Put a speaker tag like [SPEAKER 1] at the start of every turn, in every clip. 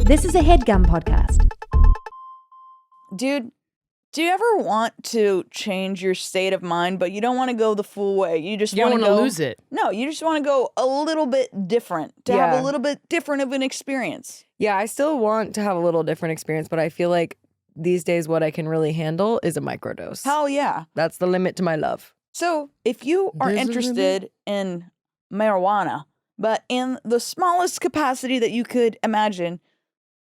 [SPEAKER 1] This is a Headgum podcast.
[SPEAKER 2] Dude, do you ever want to change your state of mind, but you don't want to go the full way? You just want to
[SPEAKER 3] lose it.
[SPEAKER 2] No, you just want to go a little bit different, to have a little bit different of an experience.
[SPEAKER 4] Yeah, I still want to have a little different experience, but I feel like these days what I can really handle is a microdose.
[SPEAKER 2] Hell yeah.
[SPEAKER 4] That's the limit to my love.
[SPEAKER 2] So if you are interested in marijuana, but in the smallest capacity that you could imagine,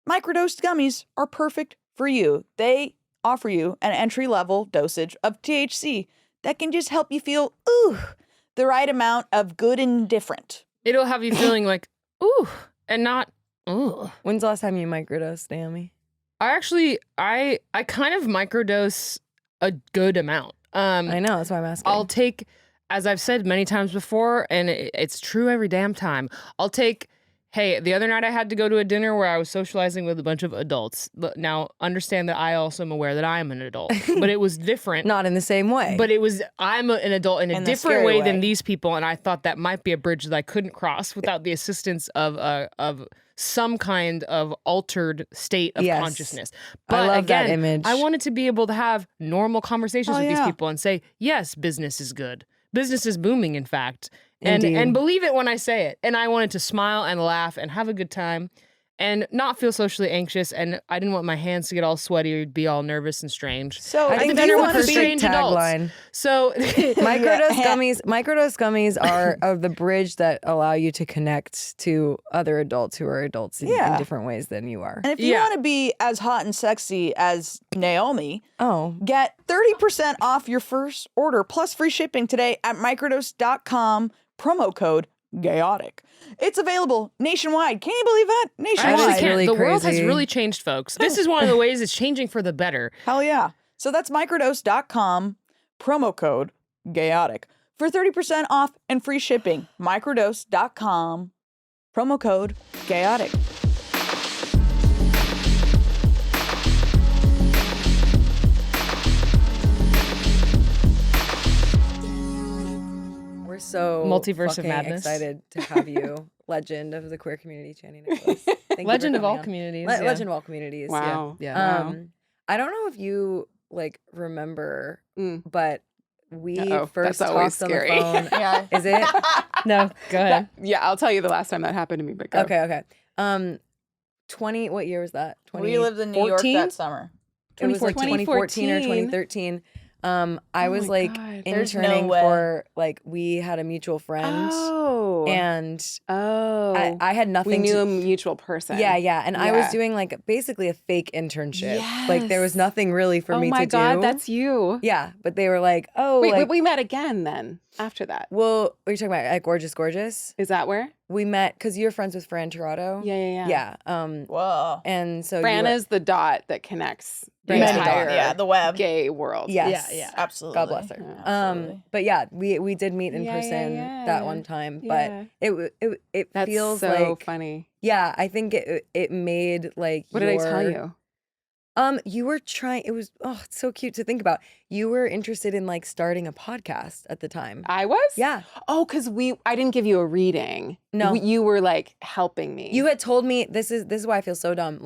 [SPEAKER 2] microdose gummies are perfect for you. They offer you an entry-level dosage of THC that can just help you feel, the right amount of good and different.
[SPEAKER 3] It'll have you feeling like, ooh, and not, ooh.
[SPEAKER 4] When's the last time you microdosed, Naomi?
[SPEAKER 3] I kind of microdose a good amount.
[SPEAKER 4] I know, that's why I'm asking.
[SPEAKER 3] I'll take, as I've said many times before, and it's true every damn time, I'll take, hey, the other night I had to go to a dinner where I was socializing with a bunch of adults. Now, understand that I also am aware that I am an adult, but it was different.
[SPEAKER 4] Not in the same way.
[SPEAKER 3] But I'm an adult in a different way than these people, and I thought that might be a bridge that I couldn't cross without the assistance of some kind of altered state of consciousness. But
[SPEAKER 4] I love
[SPEAKER 3] again,
[SPEAKER 4] that image.
[SPEAKER 3] I wanted to be able to have normal conversations with these people and say, yes, business is good. Business is booming, in fact. And believe it when I say it. And I wanted to smile and laugh and have a good time and not feel socially anxious. And I didn't want my hands to get all sweaty or be all nervous and strange.
[SPEAKER 2] So
[SPEAKER 4] I think
[SPEAKER 3] dinner
[SPEAKER 4] that's
[SPEAKER 3] with
[SPEAKER 4] the
[SPEAKER 3] strange
[SPEAKER 4] perfect
[SPEAKER 3] adults.
[SPEAKER 4] tagline.
[SPEAKER 3] So
[SPEAKER 4] Microdose gummies are the bridge that allow you to connect to other adults who are adults in different ways than you are.
[SPEAKER 2] And if you want to be as hot and sexy as Naomi, get 30% off your first order plus free shipping today at microdose.com, promo code Gayotic. It's available nationwide. Can you believe that? Nationwide.
[SPEAKER 3] I can't.
[SPEAKER 4] Really
[SPEAKER 3] the world has
[SPEAKER 4] crazy.
[SPEAKER 3] really changed, folks. This is one of the ways it's changing for the better.
[SPEAKER 2] Hell yeah. So that's microdose.com, promo code Gayotic for 30% off and free shipping. Microdose.com, promo code Gayotic.
[SPEAKER 4] We're so
[SPEAKER 3] Multiverse of
[SPEAKER 4] fucking
[SPEAKER 3] madness.
[SPEAKER 4] excited to have you, legend of the queer community, Chani Nicholas. Thank you
[SPEAKER 3] Legend
[SPEAKER 4] for
[SPEAKER 3] of all
[SPEAKER 4] coming on.
[SPEAKER 3] communities.
[SPEAKER 4] Legend of all communities.
[SPEAKER 5] Wow.
[SPEAKER 3] Yeah.
[SPEAKER 5] Wow.
[SPEAKER 4] I don't know if you remember, but we first
[SPEAKER 5] that's always
[SPEAKER 4] talked on the
[SPEAKER 5] scary.
[SPEAKER 4] phone.
[SPEAKER 2] Yeah.
[SPEAKER 4] Is it?
[SPEAKER 3] No, go ahead.
[SPEAKER 5] Yeah, I'll tell you the last time that happened to me. But go.
[SPEAKER 4] Okay. 20. What year was that?
[SPEAKER 2] We lived in New York
[SPEAKER 3] 2014?
[SPEAKER 2] that summer.
[SPEAKER 4] It was like 2014 or 2013. I was
[SPEAKER 5] my
[SPEAKER 4] like
[SPEAKER 5] God.
[SPEAKER 2] There's no
[SPEAKER 4] interning
[SPEAKER 2] way.
[SPEAKER 4] for we had a mutual friend, and I had nothing.
[SPEAKER 5] We knew
[SPEAKER 4] to,
[SPEAKER 5] a mutual person.
[SPEAKER 4] Yeah, and I was
[SPEAKER 5] Yeah.
[SPEAKER 4] doing basically a fake internship. Like there was nothing really for me to do.
[SPEAKER 5] Oh my God, that's you.
[SPEAKER 4] Yeah, but they were like,
[SPEAKER 5] Wait, we met again then after that.
[SPEAKER 4] well, what are you talking about? At Gorgeous?
[SPEAKER 5] Is that where?
[SPEAKER 4] We met because you're friends with Fran Tirado.
[SPEAKER 5] Yeah.
[SPEAKER 4] Yeah.
[SPEAKER 2] Whoa.
[SPEAKER 4] And so
[SPEAKER 5] Fran
[SPEAKER 4] you were,
[SPEAKER 5] is the dot that connects the
[SPEAKER 4] Many
[SPEAKER 5] entire
[SPEAKER 4] dots.
[SPEAKER 2] Yeah, the web.
[SPEAKER 5] gay world.
[SPEAKER 4] yes.
[SPEAKER 3] Yeah.
[SPEAKER 2] Absolutely.
[SPEAKER 4] God bless her.
[SPEAKER 5] Yeah,
[SPEAKER 2] absolutely.
[SPEAKER 4] But yeah, we did meet in
[SPEAKER 5] Yeah,
[SPEAKER 4] person
[SPEAKER 5] yeah.
[SPEAKER 4] that one time.
[SPEAKER 5] Yeah.
[SPEAKER 4] But it
[SPEAKER 5] That's
[SPEAKER 4] feels
[SPEAKER 5] so
[SPEAKER 4] like
[SPEAKER 5] funny.
[SPEAKER 4] yeah, I think it made
[SPEAKER 5] What did I tell you?
[SPEAKER 4] You were trying. It was it's so cute to think about. You were interested in starting a podcast at the time.
[SPEAKER 5] I was?
[SPEAKER 4] Yeah.
[SPEAKER 5] Oh, because I didn't give you a reading.
[SPEAKER 4] No.
[SPEAKER 5] You were helping me.
[SPEAKER 4] You had told me this is why I feel so dumb.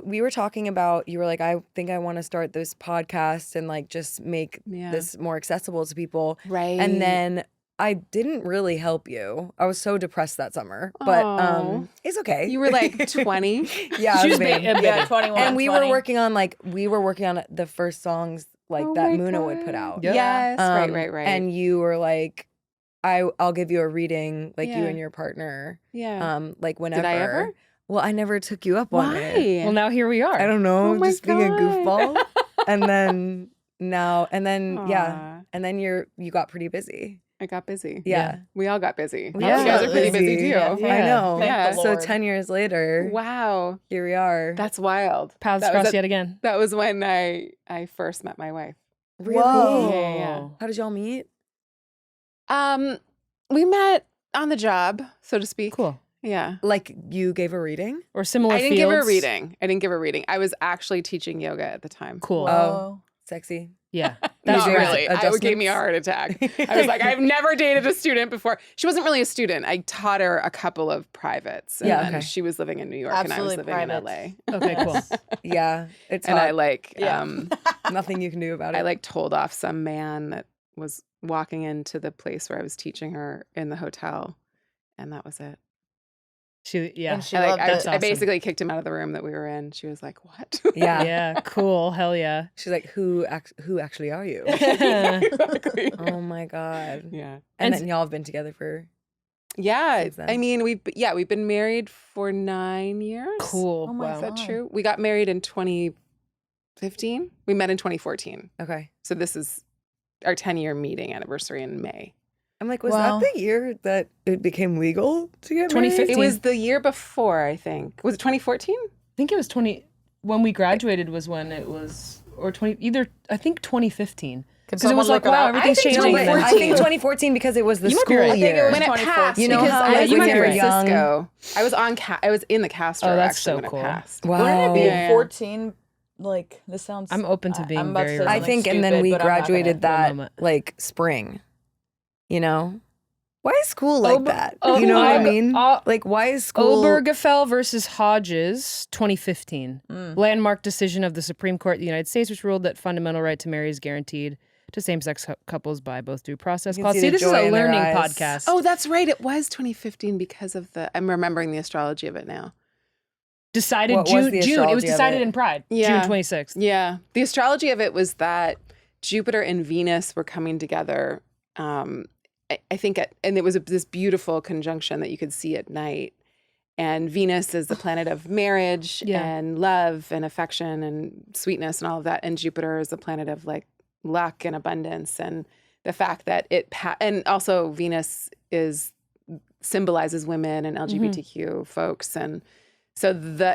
[SPEAKER 4] We were talking about, you were like, I think I want to start this podcast and just make this more accessible to people.
[SPEAKER 5] Right.
[SPEAKER 4] And then I didn't really help you. I was so depressed that summer, but
[SPEAKER 5] Aw.
[SPEAKER 4] it's okay.
[SPEAKER 5] You were 20.
[SPEAKER 4] yeah, I
[SPEAKER 3] She
[SPEAKER 4] was
[SPEAKER 3] was
[SPEAKER 4] babe.
[SPEAKER 2] Yeah, 21.
[SPEAKER 4] And we
[SPEAKER 2] 20.
[SPEAKER 4] were working on the first songs
[SPEAKER 5] Oh
[SPEAKER 4] that
[SPEAKER 5] my
[SPEAKER 4] Muna would put
[SPEAKER 5] God.
[SPEAKER 4] out.
[SPEAKER 5] Yes. Right.
[SPEAKER 4] And you were like, I'll give you a reading, you
[SPEAKER 5] Yeah.
[SPEAKER 4] and your partner.
[SPEAKER 5] Yeah.
[SPEAKER 4] Whenever.
[SPEAKER 5] Did I ever?
[SPEAKER 4] Well, I never took you up on it.
[SPEAKER 5] Why?
[SPEAKER 3] Well, now here we are.
[SPEAKER 4] I don't know,
[SPEAKER 5] Oh my
[SPEAKER 4] just being a
[SPEAKER 5] God.
[SPEAKER 4] goofball. and then
[SPEAKER 5] Aw.
[SPEAKER 4] and then you got pretty busy.
[SPEAKER 5] I got busy.
[SPEAKER 4] Yeah.
[SPEAKER 5] We all got busy.
[SPEAKER 4] We
[SPEAKER 5] you
[SPEAKER 4] all
[SPEAKER 5] guys
[SPEAKER 4] got
[SPEAKER 5] are pretty busy
[SPEAKER 4] busy.
[SPEAKER 5] too.
[SPEAKER 2] Yeah.
[SPEAKER 4] I know.
[SPEAKER 5] Thank
[SPEAKER 2] the
[SPEAKER 4] So
[SPEAKER 2] Lord.
[SPEAKER 4] 10 years later,
[SPEAKER 5] Wow.
[SPEAKER 4] here we are.
[SPEAKER 5] That's wild.
[SPEAKER 3] Paths
[SPEAKER 5] That was
[SPEAKER 3] crossed
[SPEAKER 5] at-
[SPEAKER 3] yet again.
[SPEAKER 5] That was when I first met my wife.
[SPEAKER 4] Really?
[SPEAKER 2] Whoa.
[SPEAKER 5] Yeah.
[SPEAKER 4] How did y'all meet?
[SPEAKER 5] We met on the job, so to speak.
[SPEAKER 3] Cool.
[SPEAKER 5] Yeah.
[SPEAKER 4] You gave a reading?
[SPEAKER 3] Or similar
[SPEAKER 5] I didn't give her a
[SPEAKER 3] fields.
[SPEAKER 5] reading. I didn't give her a reading. I was actually teaching yoga at the time.
[SPEAKER 3] Cool.
[SPEAKER 4] Oh, sexy.
[SPEAKER 3] Yeah.
[SPEAKER 5] Not
[SPEAKER 4] Usually
[SPEAKER 5] really. It gave me a
[SPEAKER 4] adjustments.
[SPEAKER 5] heart attack. I was like, I've never dated a student before. She wasn't really a student. I taught her a couple of privates. And then she was living in New York and I was living in LA.
[SPEAKER 3] Okay, cool.
[SPEAKER 4] Yeah, it's
[SPEAKER 5] And
[SPEAKER 4] hot.
[SPEAKER 5] I like,
[SPEAKER 4] Nothing you can do about it.
[SPEAKER 5] I like told off some man that was walking into the place where I was teaching her in the hotel. And that was it.
[SPEAKER 3] Yeah.
[SPEAKER 2] And she loved it.
[SPEAKER 5] I basically kicked him out of the room that we were in. She was like, "What?"
[SPEAKER 4] Yeah.
[SPEAKER 3] Yeah, cool. Hell yeah.
[SPEAKER 4] She's like, who actually are you?
[SPEAKER 5] Exactly.
[SPEAKER 4] Oh my God.
[SPEAKER 5] Yeah.
[SPEAKER 4] And then y'all have been together for
[SPEAKER 5] Yeah.
[SPEAKER 4] since then.
[SPEAKER 5] I mean, we've been married for 9 years.
[SPEAKER 3] Cool.
[SPEAKER 2] Oh my
[SPEAKER 5] Is that
[SPEAKER 2] God.
[SPEAKER 5] true? We got married in 2015. We met in 2014.
[SPEAKER 4] Okay.
[SPEAKER 5] So this is our 10-year meeting anniversary in May.
[SPEAKER 4] I'm like, was
[SPEAKER 2] Wow.
[SPEAKER 4] that the year that it became legal to get married?
[SPEAKER 3] 2015.
[SPEAKER 5] It was the year before, I think. Was it 2014?
[SPEAKER 3] I think it was when we graduated was when it was, or 2015. Because it was like, wow, everything's
[SPEAKER 5] think
[SPEAKER 3] changing.
[SPEAKER 4] No, but I think 2014 because it was the
[SPEAKER 3] You might be
[SPEAKER 4] school
[SPEAKER 3] right. I think it
[SPEAKER 4] year.
[SPEAKER 3] was
[SPEAKER 5] When it
[SPEAKER 2] 2014.
[SPEAKER 5] passed,
[SPEAKER 4] You know
[SPEAKER 5] because
[SPEAKER 4] how,
[SPEAKER 5] I
[SPEAKER 4] like,
[SPEAKER 5] was
[SPEAKER 4] when
[SPEAKER 5] in
[SPEAKER 4] you're young-
[SPEAKER 5] Francisco. I was in the Castro.
[SPEAKER 3] Oh, that's
[SPEAKER 5] actually,
[SPEAKER 3] so
[SPEAKER 5] when
[SPEAKER 3] cool.
[SPEAKER 5] It passed.
[SPEAKER 4] Wow.
[SPEAKER 2] Wouldn't it be
[SPEAKER 5] Yeah.
[SPEAKER 2] 14? Like, this sounds...
[SPEAKER 3] I'm open to being
[SPEAKER 2] I'm about to
[SPEAKER 3] very
[SPEAKER 2] say
[SPEAKER 3] wrong.
[SPEAKER 4] I
[SPEAKER 2] something
[SPEAKER 4] think, and then
[SPEAKER 2] stupid,
[SPEAKER 4] we
[SPEAKER 2] but I'm not gonna.
[SPEAKER 4] graduated that
[SPEAKER 3] moment.
[SPEAKER 4] like spring. You know, why is school like
[SPEAKER 3] Ober-
[SPEAKER 4] that?
[SPEAKER 3] oh,
[SPEAKER 4] You know what I
[SPEAKER 3] Ober-
[SPEAKER 4] mean? Like, why is school?
[SPEAKER 3] Obergefell versus Hodges, 2015. Landmark decision of the Supreme Court of the United States, which ruled that fundamental right to marry is guaranteed to same-sex couples by both due process
[SPEAKER 4] You can
[SPEAKER 3] clause.
[SPEAKER 4] see
[SPEAKER 3] See,
[SPEAKER 4] the
[SPEAKER 3] this is
[SPEAKER 4] joy
[SPEAKER 3] a
[SPEAKER 4] in their
[SPEAKER 3] learning
[SPEAKER 4] eyes.
[SPEAKER 3] podcast.
[SPEAKER 5] Oh, that's right. It was 2015 because of I'm remembering the astrology of it now.
[SPEAKER 3] Decided
[SPEAKER 4] What was
[SPEAKER 3] June.
[SPEAKER 4] the
[SPEAKER 3] It was
[SPEAKER 4] astrology of
[SPEAKER 3] decided
[SPEAKER 4] it?
[SPEAKER 3] in Pride,
[SPEAKER 5] Yeah.
[SPEAKER 3] June 26th.
[SPEAKER 5] Yeah. The astrology of it was that Jupiter and Venus were coming together. I think, and it was this beautiful conjunction that you could see at night. And Venus is the planet of marriage and love and affection and sweetness and all of that. And Jupiter is the planet of like luck and abundance. And the fact that and also Venus symbolizes women and LGBTQ folks. And so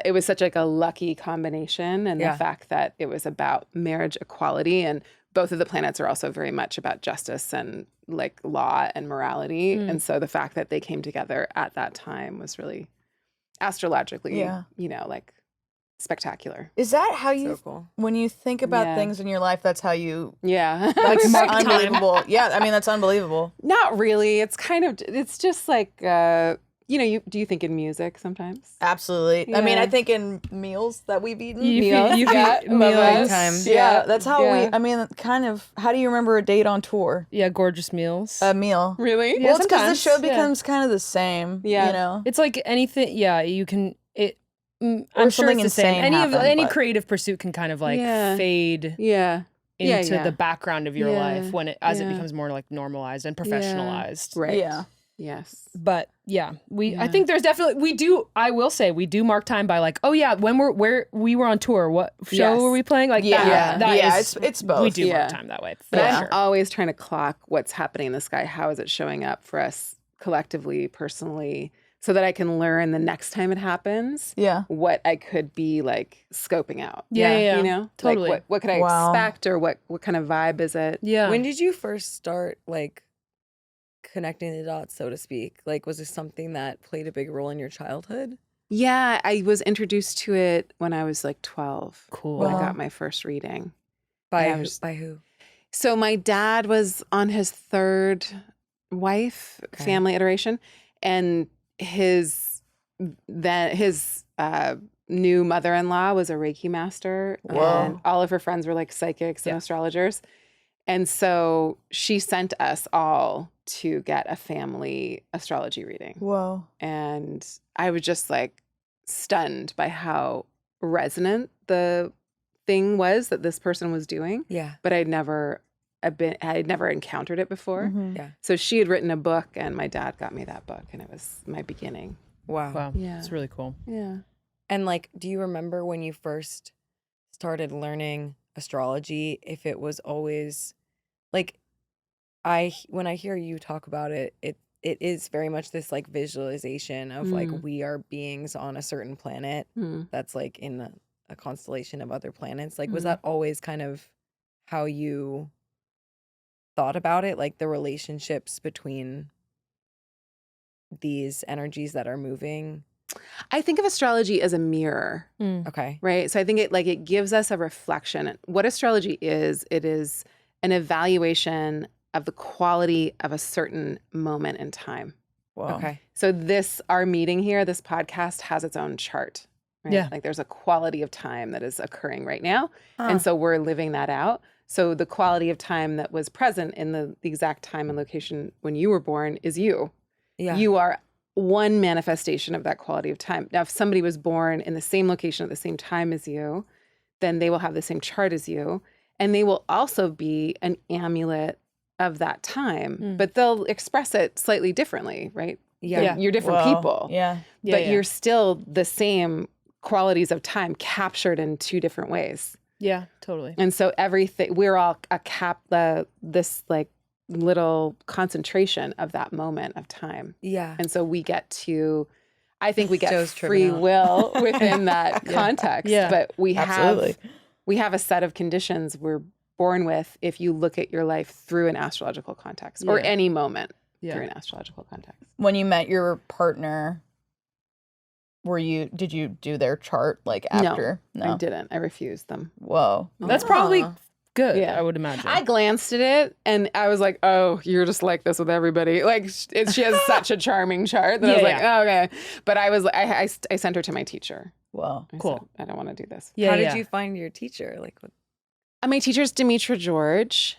[SPEAKER 5] it was such like a lucky combination. And the fact that it was about marriage equality, and both of the planets are also very much about justice and like law and morality. And so the fact that they came together at that time was really astrologically, like spectacular.
[SPEAKER 2] Is that how you,
[SPEAKER 4] So cool.
[SPEAKER 2] when you think about
[SPEAKER 5] Yeah.
[SPEAKER 2] things in your life, that's how you,
[SPEAKER 5] Yeah.
[SPEAKER 2] that's
[SPEAKER 3] mark time.
[SPEAKER 2] unbelievable. Yeah, I mean, that's unbelievable.
[SPEAKER 5] Not really. It's it's just like, do you think in music sometimes?
[SPEAKER 2] Absolutely. I mean,
[SPEAKER 5] Yeah.
[SPEAKER 2] I think in meals that we've eaten.
[SPEAKER 3] You
[SPEAKER 5] Meals.
[SPEAKER 3] feed
[SPEAKER 5] Yeah, love
[SPEAKER 3] meals.
[SPEAKER 5] it.
[SPEAKER 4] Time.
[SPEAKER 2] Yeah, that's how
[SPEAKER 5] Yeah.
[SPEAKER 2] I mean, kind of, how do you remember a date on tour?
[SPEAKER 3] Yeah, gorgeous meals.
[SPEAKER 2] A meal.
[SPEAKER 5] Really?
[SPEAKER 3] Yeah,
[SPEAKER 2] Well, it's because the
[SPEAKER 3] sometimes,
[SPEAKER 2] show
[SPEAKER 3] yeah.
[SPEAKER 2] becomes kind of the same,
[SPEAKER 5] Yeah.
[SPEAKER 2] you know?
[SPEAKER 3] It's like anything. Yeah, you can.
[SPEAKER 2] Or
[SPEAKER 3] I'm sure
[SPEAKER 2] something
[SPEAKER 3] it's the same.
[SPEAKER 2] insane happen,
[SPEAKER 3] Any
[SPEAKER 2] but-
[SPEAKER 3] creative pursuit can kind of like
[SPEAKER 5] Yeah.
[SPEAKER 3] fade
[SPEAKER 5] Yeah.
[SPEAKER 3] into
[SPEAKER 5] Yeah.
[SPEAKER 3] the background of your
[SPEAKER 5] Yeah.
[SPEAKER 3] life when it
[SPEAKER 5] Yeah.
[SPEAKER 3] becomes more like normalized and professionalized.
[SPEAKER 5] Right.
[SPEAKER 2] Yeah.
[SPEAKER 5] Yes.
[SPEAKER 3] But yeah, I
[SPEAKER 5] Yeah.
[SPEAKER 3] think there's definitely I will say we do mark time by like, oh yeah, when we were on tour, what show
[SPEAKER 5] Yes.
[SPEAKER 3] were we playing? Like
[SPEAKER 2] Yeah.
[SPEAKER 3] that
[SPEAKER 2] Yeah,
[SPEAKER 3] is-
[SPEAKER 2] it's both.
[SPEAKER 3] We do
[SPEAKER 5] Yeah.
[SPEAKER 3] mark time that way.
[SPEAKER 5] But
[SPEAKER 3] For
[SPEAKER 5] I'm
[SPEAKER 3] sure.
[SPEAKER 5] always trying to clock what's happening in the sky. How is it showing up for us collectively, personally, so that I can learn the next time it happens
[SPEAKER 2] Yeah.
[SPEAKER 5] what I could be like scoping out.
[SPEAKER 3] Yeah.
[SPEAKER 5] You know?
[SPEAKER 3] Totally.
[SPEAKER 5] Like what could I
[SPEAKER 2] Wow.
[SPEAKER 5] expect, or what kind of vibe is it?
[SPEAKER 3] Yeah.
[SPEAKER 4] When did you first start like connecting the dots, so to speak? Like, was this something that played a big role in your childhood?
[SPEAKER 5] Yeah, I was introduced to it when I was like 12.
[SPEAKER 3] Cool.
[SPEAKER 5] When I
[SPEAKER 2] Wow.
[SPEAKER 5] got my first reading.
[SPEAKER 4] By
[SPEAKER 5] Yeah, I
[SPEAKER 4] who?
[SPEAKER 5] was-
[SPEAKER 4] By who?
[SPEAKER 5] So my dad was on his third wife,
[SPEAKER 4] Okay.
[SPEAKER 5] family iteration, and his new mother-in-law was a Reiki master,
[SPEAKER 2] Whoa.
[SPEAKER 5] and all of her friends were like psychics and astrologers. And so she sent us all to get a family astrology reading.
[SPEAKER 2] Whoa.
[SPEAKER 5] And I was just like stunned by how resonant the thing was that this person was doing,
[SPEAKER 4] Yeah.
[SPEAKER 5] but I had never encountered it before.
[SPEAKER 2] Mhm.
[SPEAKER 4] Yeah.
[SPEAKER 5] So she had written a book, and my dad got me that book, and it was my beginning.
[SPEAKER 4] Wow.
[SPEAKER 3] Wow.
[SPEAKER 5] Yeah.
[SPEAKER 3] It's really cool.
[SPEAKER 5] Yeah.
[SPEAKER 4] And like, do you remember when you first started learning astrology, if it was always like, when I hear you talk about it, it is very much this like visualization of like we are beings on a certain planet that's like in a constellation of other planets. Like, was that always kind of how you thought about it? Like the relationships between these energies that are moving?
[SPEAKER 5] I think of astrology as a mirror,
[SPEAKER 4] Okay.
[SPEAKER 5] right? So I think it gives us a reflection. What astrology is, it is an evaluation of the quality of a certain moment in time.
[SPEAKER 2] Wow.
[SPEAKER 4] Okay.
[SPEAKER 5] So our meeting here, this podcast has its own chart, right?
[SPEAKER 3] Yeah.
[SPEAKER 5] Like there's a quality of time that is occurring right now. And so we're living that out. So the quality of time that was present in the exact time and location when you were born is you.
[SPEAKER 4] Yeah.
[SPEAKER 5] You are one manifestation of that quality of time. Now, if somebody was born in the same location at the same time as you, then they will have the same chart as you. And they will also be an amulet of that time, but they'll express it slightly differently, right?
[SPEAKER 4] Yeah.
[SPEAKER 5] You're different people.
[SPEAKER 2] Yeah.
[SPEAKER 5] But you're still the same qualities of time captured in two different ways.
[SPEAKER 3] Yeah, totally.
[SPEAKER 5] And so everything, we're all this like little concentration of that moment of time.
[SPEAKER 4] Yeah.
[SPEAKER 5] And so we get to, I think we get
[SPEAKER 4] Joe's
[SPEAKER 5] free
[SPEAKER 4] tripping out.
[SPEAKER 5] will within that context.
[SPEAKER 3] Yeah.
[SPEAKER 5] But we
[SPEAKER 2] Absolutely.
[SPEAKER 5] have a set of conditions we're born with if you look at your life through an astrological context or
[SPEAKER 3] Yeah.
[SPEAKER 5] any moment
[SPEAKER 3] Yeah.
[SPEAKER 5] through an astrological context.
[SPEAKER 2] When you met your partner, did you do their chart like after?
[SPEAKER 5] I didn't. I refused them.
[SPEAKER 2] Whoa.
[SPEAKER 3] That's probably good,
[SPEAKER 5] Yeah.
[SPEAKER 3] I would imagine.
[SPEAKER 5] I glanced at it and I was like, oh, you're just like this with everybody. Like she has such a charming chart that I was like, oh, okay. But I sent her to my teacher.
[SPEAKER 2] Whoa.
[SPEAKER 5] I
[SPEAKER 3] Cool.
[SPEAKER 5] said, I don't want to do this.
[SPEAKER 3] Yeah,
[SPEAKER 4] How
[SPEAKER 3] yeah.
[SPEAKER 4] did you find your teacher? Like, what?
[SPEAKER 5] My teacher's Demetra George.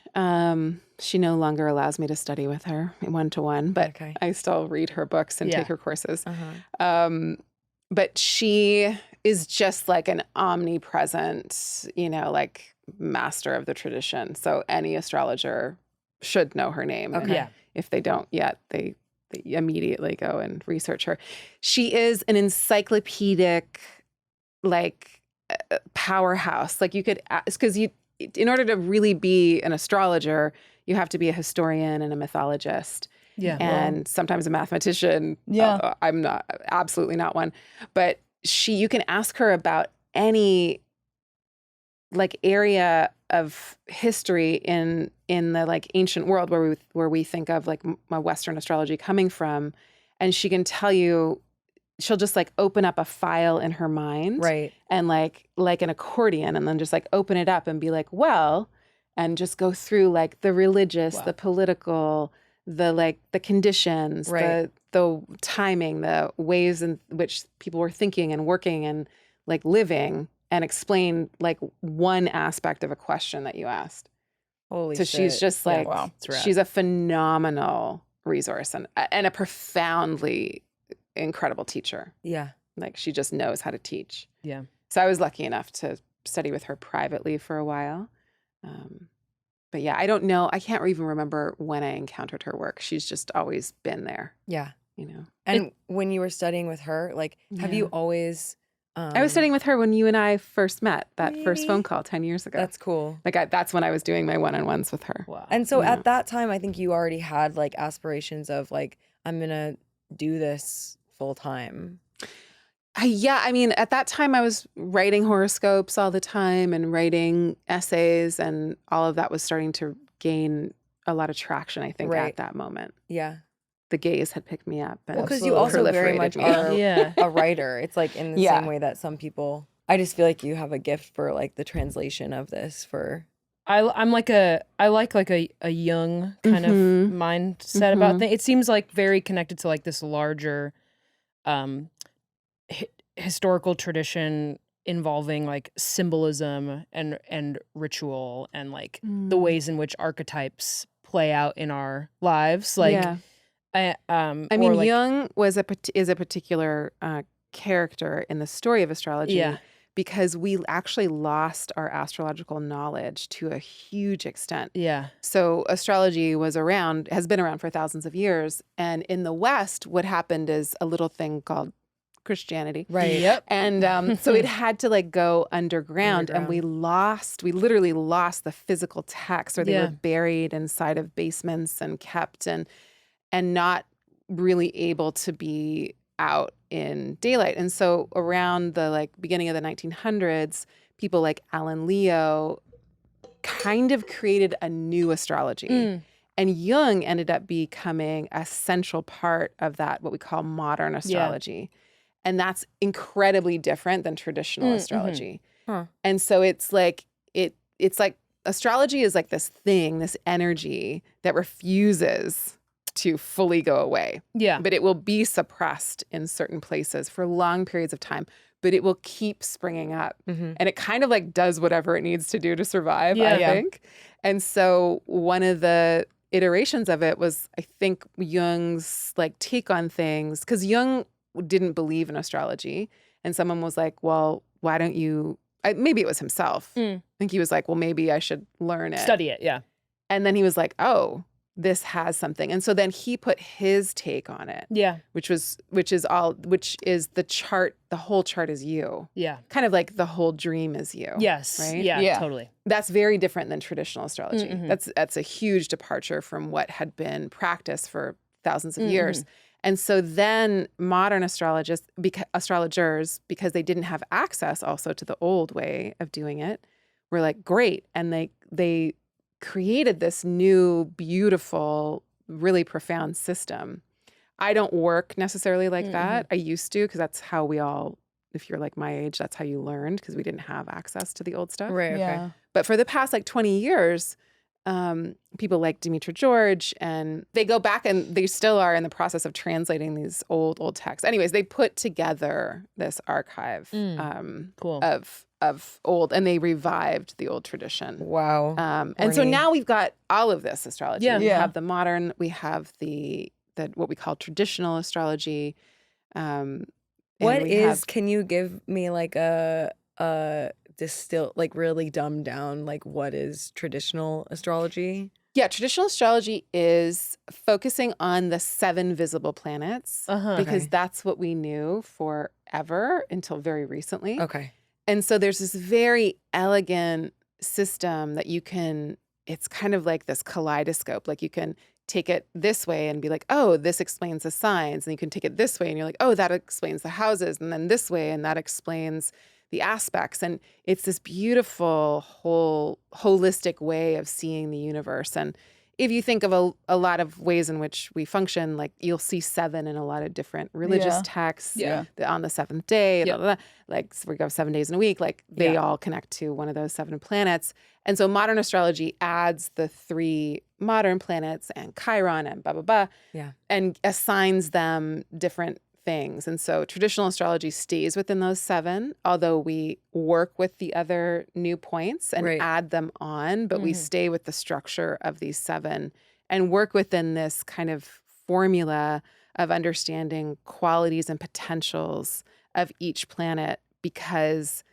[SPEAKER 5] She no longer allows me to study with her one-to-one, but
[SPEAKER 4] Okay.
[SPEAKER 5] I still read her books and
[SPEAKER 3] Yeah.
[SPEAKER 5] take her courses.
[SPEAKER 4] Uh-huh.
[SPEAKER 5] But she is just like an omnipresent, like master of the tradition. So any astrologer should know her name.
[SPEAKER 4] Okay.
[SPEAKER 5] And
[SPEAKER 3] Yeah.
[SPEAKER 5] if they don't yet, they immediately go and research her. She is an encyclopedic, like powerhouse. Like you could, because in order to really be an astrologer, you have to be a historian and a mythologist.
[SPEAKER 3] Yeah.
[SPEAKER 5] And sometimes a mathematician.
[SPEAKER 2] Yeah.
[SPEAKER 5] I'm absolutely not one. But you can ask her about any like area of history in the like ancient world where we think of like my Western astrology coming from, and she can tell you. She'll just like open up a file in her mind,
[SPEAKER 4] Right.
[SPEAKER 5] and like an accordion, and then just like open it up and be like, well, and just go through like the religious, the political, the conditions,
[SPEAKER 4] Right.
[SPEAKER 5] the timing, the ways in which people were thinking and working and like living, and explain like one aspect of a question that you asked.
[SPEAKER 4] Holy
[SPEAKER 5] So
[SPEAKER 4] shit.
[SPEAKER 5] she's just like,
[SPEAKER 2] wow.
[SPEAKER 3] It's rad.
[SPEAKER 5] she's a phenomenal resource and a profoundly incredible teacher.
[SPEAKER 4] Yeah.
[SPEAKER 5] Like she just knows how to teach.
[SPEAKER 3] Yeah.
[SPEAKER 5] So I was lucky enough to study with her privately for a while. But yeah, I don't know. I can't even remember when I encountered her work. She's just always been there,
[SPEAKER 4] Yeah.
[SPEAKER 5] you know.
[SPEAKER 4] And when you were studying with her, like, have you always?
[SPEAKER 5] I was studying with her when you and I first met, that first
[SPEAKER 4] Really?
[SPEAKER 5] phone call 10 years ago.
[SPEAKER 4] That's cool.
[SPEAKER 5] Like that's when I was doing my one-on-ones with her.
[SPEAKER 3] Wow.
[SPEAKER 4] And so
[SPEAKER 5] Yeah.
[SPEAKER 4] at that time, I think you already had like aspirations of like, I'm gonna do this full time.
[SPEAKER 5] Yeah, I mean, at that time I was writing horoscopes all the time and writing essays, and all of that was starting to gain a lot of traction, I think,
[SPEAKER 4] Right.
[SPEAKER 5] at that moment.
[SPEAKER 4] Yeah.
[SPEAKER 5] The gays had picked me up.
[SPEAKER 4] Well, because you also very
[SPEAKER 5] proliferated
[SPEAKER 4] much
[SPEAKER 5] me.
[SPEAKER 4] are
[SPEAKER 3] Yeah.
[SPEAKER 4] a writer. It's like in the
[SPEAKER 5] Yeah.
[SPEAKER 4] same way that some people. I just feel like you have a gift for like the translation of this for.
[SPEAKER 3] I like a young kind of
[SPEAKER 5] Mhm.
[SPEAKER 3] mindset about things. It seems like very connected to like this larger historical tradition involving like symbolism and ritual and like the ways in which archetypes play out in our lives. Like
[SPEAKER 5] yeah. I
[SPEAKER 3] or
[SPEAKER 5] mean,
[SPEAKER 3] like,
[SPEAKER 5] Jung is a particular character in the story of astrology.
[SPEAKER 3] Yeah.
[SPEAKER 5] Because we actually lost our astrological knowledge to a huge extent.
[SPEAKER 3] Yeah.
[SPEAKER 5] So astrology has been around for thousands of years. And in the West, what happened is a little thing called Christianity.
[SPEAKER 4] Right.
[SPEAKER 3] Yep.
[SPEAKER 5] And so it had to like go underground, and we literally lost the physical texts, or they
[SPEAKER 3] Yeah.
[SPEAKER 5] were buried inside of basements and kept and not really able to be out in daylight. And so around the like beginning of the 1900s, people like Alan Leo kind of created a new astrology. And Jung ended up becoming a central part of that, what we call modern astrology. And that's incredibly different than traditional astrology.
[SPEAKER 4] Huh.
[SPEAKER 5] And so it's like astrology is like this thing, this energy that refuses to fully go away.
[SPEAKER 3] Yeah.
[SPEAKER 5] But it will be suppressed in certain places for long periods of time, but it will keep springing up. And it kind of like does whatever it needs to do to survive, I think. And so one of the iterations of it was, I think, Jung's like take on things, because Jung didn't believe in astrology. And someone was like, well, why don't you, maybe it was himself. I think he was like, well, maybe I should learn it.
[SPEAKER 3] Study it, yeah.
[SPEAKER 5] And then he was like, oh, this has something. And so then he put his take on it.
[SPEAKER 3] Yeah.
[SPEAKER 5] Which is the chart, the whole chart is you.
[SPEAKER 3] Yeah.
[SPEAKER 5] Kind of like the whole dream is you.
[SPEAKER 3] Yes.
[SPEAKER 5] Right?
[SPEAKER 3] Yeah, totally.
[SPEAKER 5] That's very different than traditional astrology. That's a huge departure from what had been practiced for thousands of years. And so then modern astrologers, because they didn't have access also to the old way of doing it, were like, great. And they created this new, beautiful, really profound system. I don't work necessarily like that. I used to, because that's how we all, if you're like my age, that's how you learned, because we didn't have access to the old stuff.
[SPEAKER 4] Right. Okay.
[SPEAKER 2] Yeah.
[SPEAKER 5] But for the past like 20 years, people like Demetra George, and they go back and they still are in the process of translating these old texts. Anyways, they put together this archive
[SPEAKER 3] Cool.
[SPEAKER 5] of old, and they revived the old tradition.
[SPEAKER 4] Wow.
[SPEAKER 5] And so now we've got all of this astrology.
[SPEAKER 3] Yeah.
[SPEAKER 5] We
[SPEAKER 2] Yeah.
[SPEAKER 5] have the modern, we have the what we call traditional astrology.
[SPEAKER 4] What is, can you give me like a distill, like really dumbed down, like what is traditional astrology?
[SPEAKER 5] Yeah, traditional astrology is focusing on the 7 visible planets because that's what we knew forever until very recently.
[SPEAKER 4] Okay.
[SPEAKER 5] And so there's this very elegant system that you can, it's kind of like this kaleidoscope. Like you can take it this way and be like, oh, this explains the signs. And you can take it this way and you're like, oh, that explains the houses. And then this way, and that explains the aspects. And it's this beautiful, holistic way of seeing the universe. And if you think of a lot of ways in which we function, like you'll see 7 in a lot of different religious texts.
[SPEAKER 2] Yeah.
[SPEAKER 5] On the 7th day,
[SPEAKER 3] Yeah.
[SPEAKER 5] blah, blah, blah. Like so we go 7 days in a week, like they all connect to one of those 7 planets. And so modern astrology adds the 3 modern planets and Chiron and blah, blah, blah.
[SPEAKER 4] Yeah.
[SPEAKER 5] And assigns them different things. And so traditional astrology stays within those 7, although we work with the other new points and add them on, but we stay with the structure of these 7 and work within this kind of formula of understanding qualities and potentials of each planet, because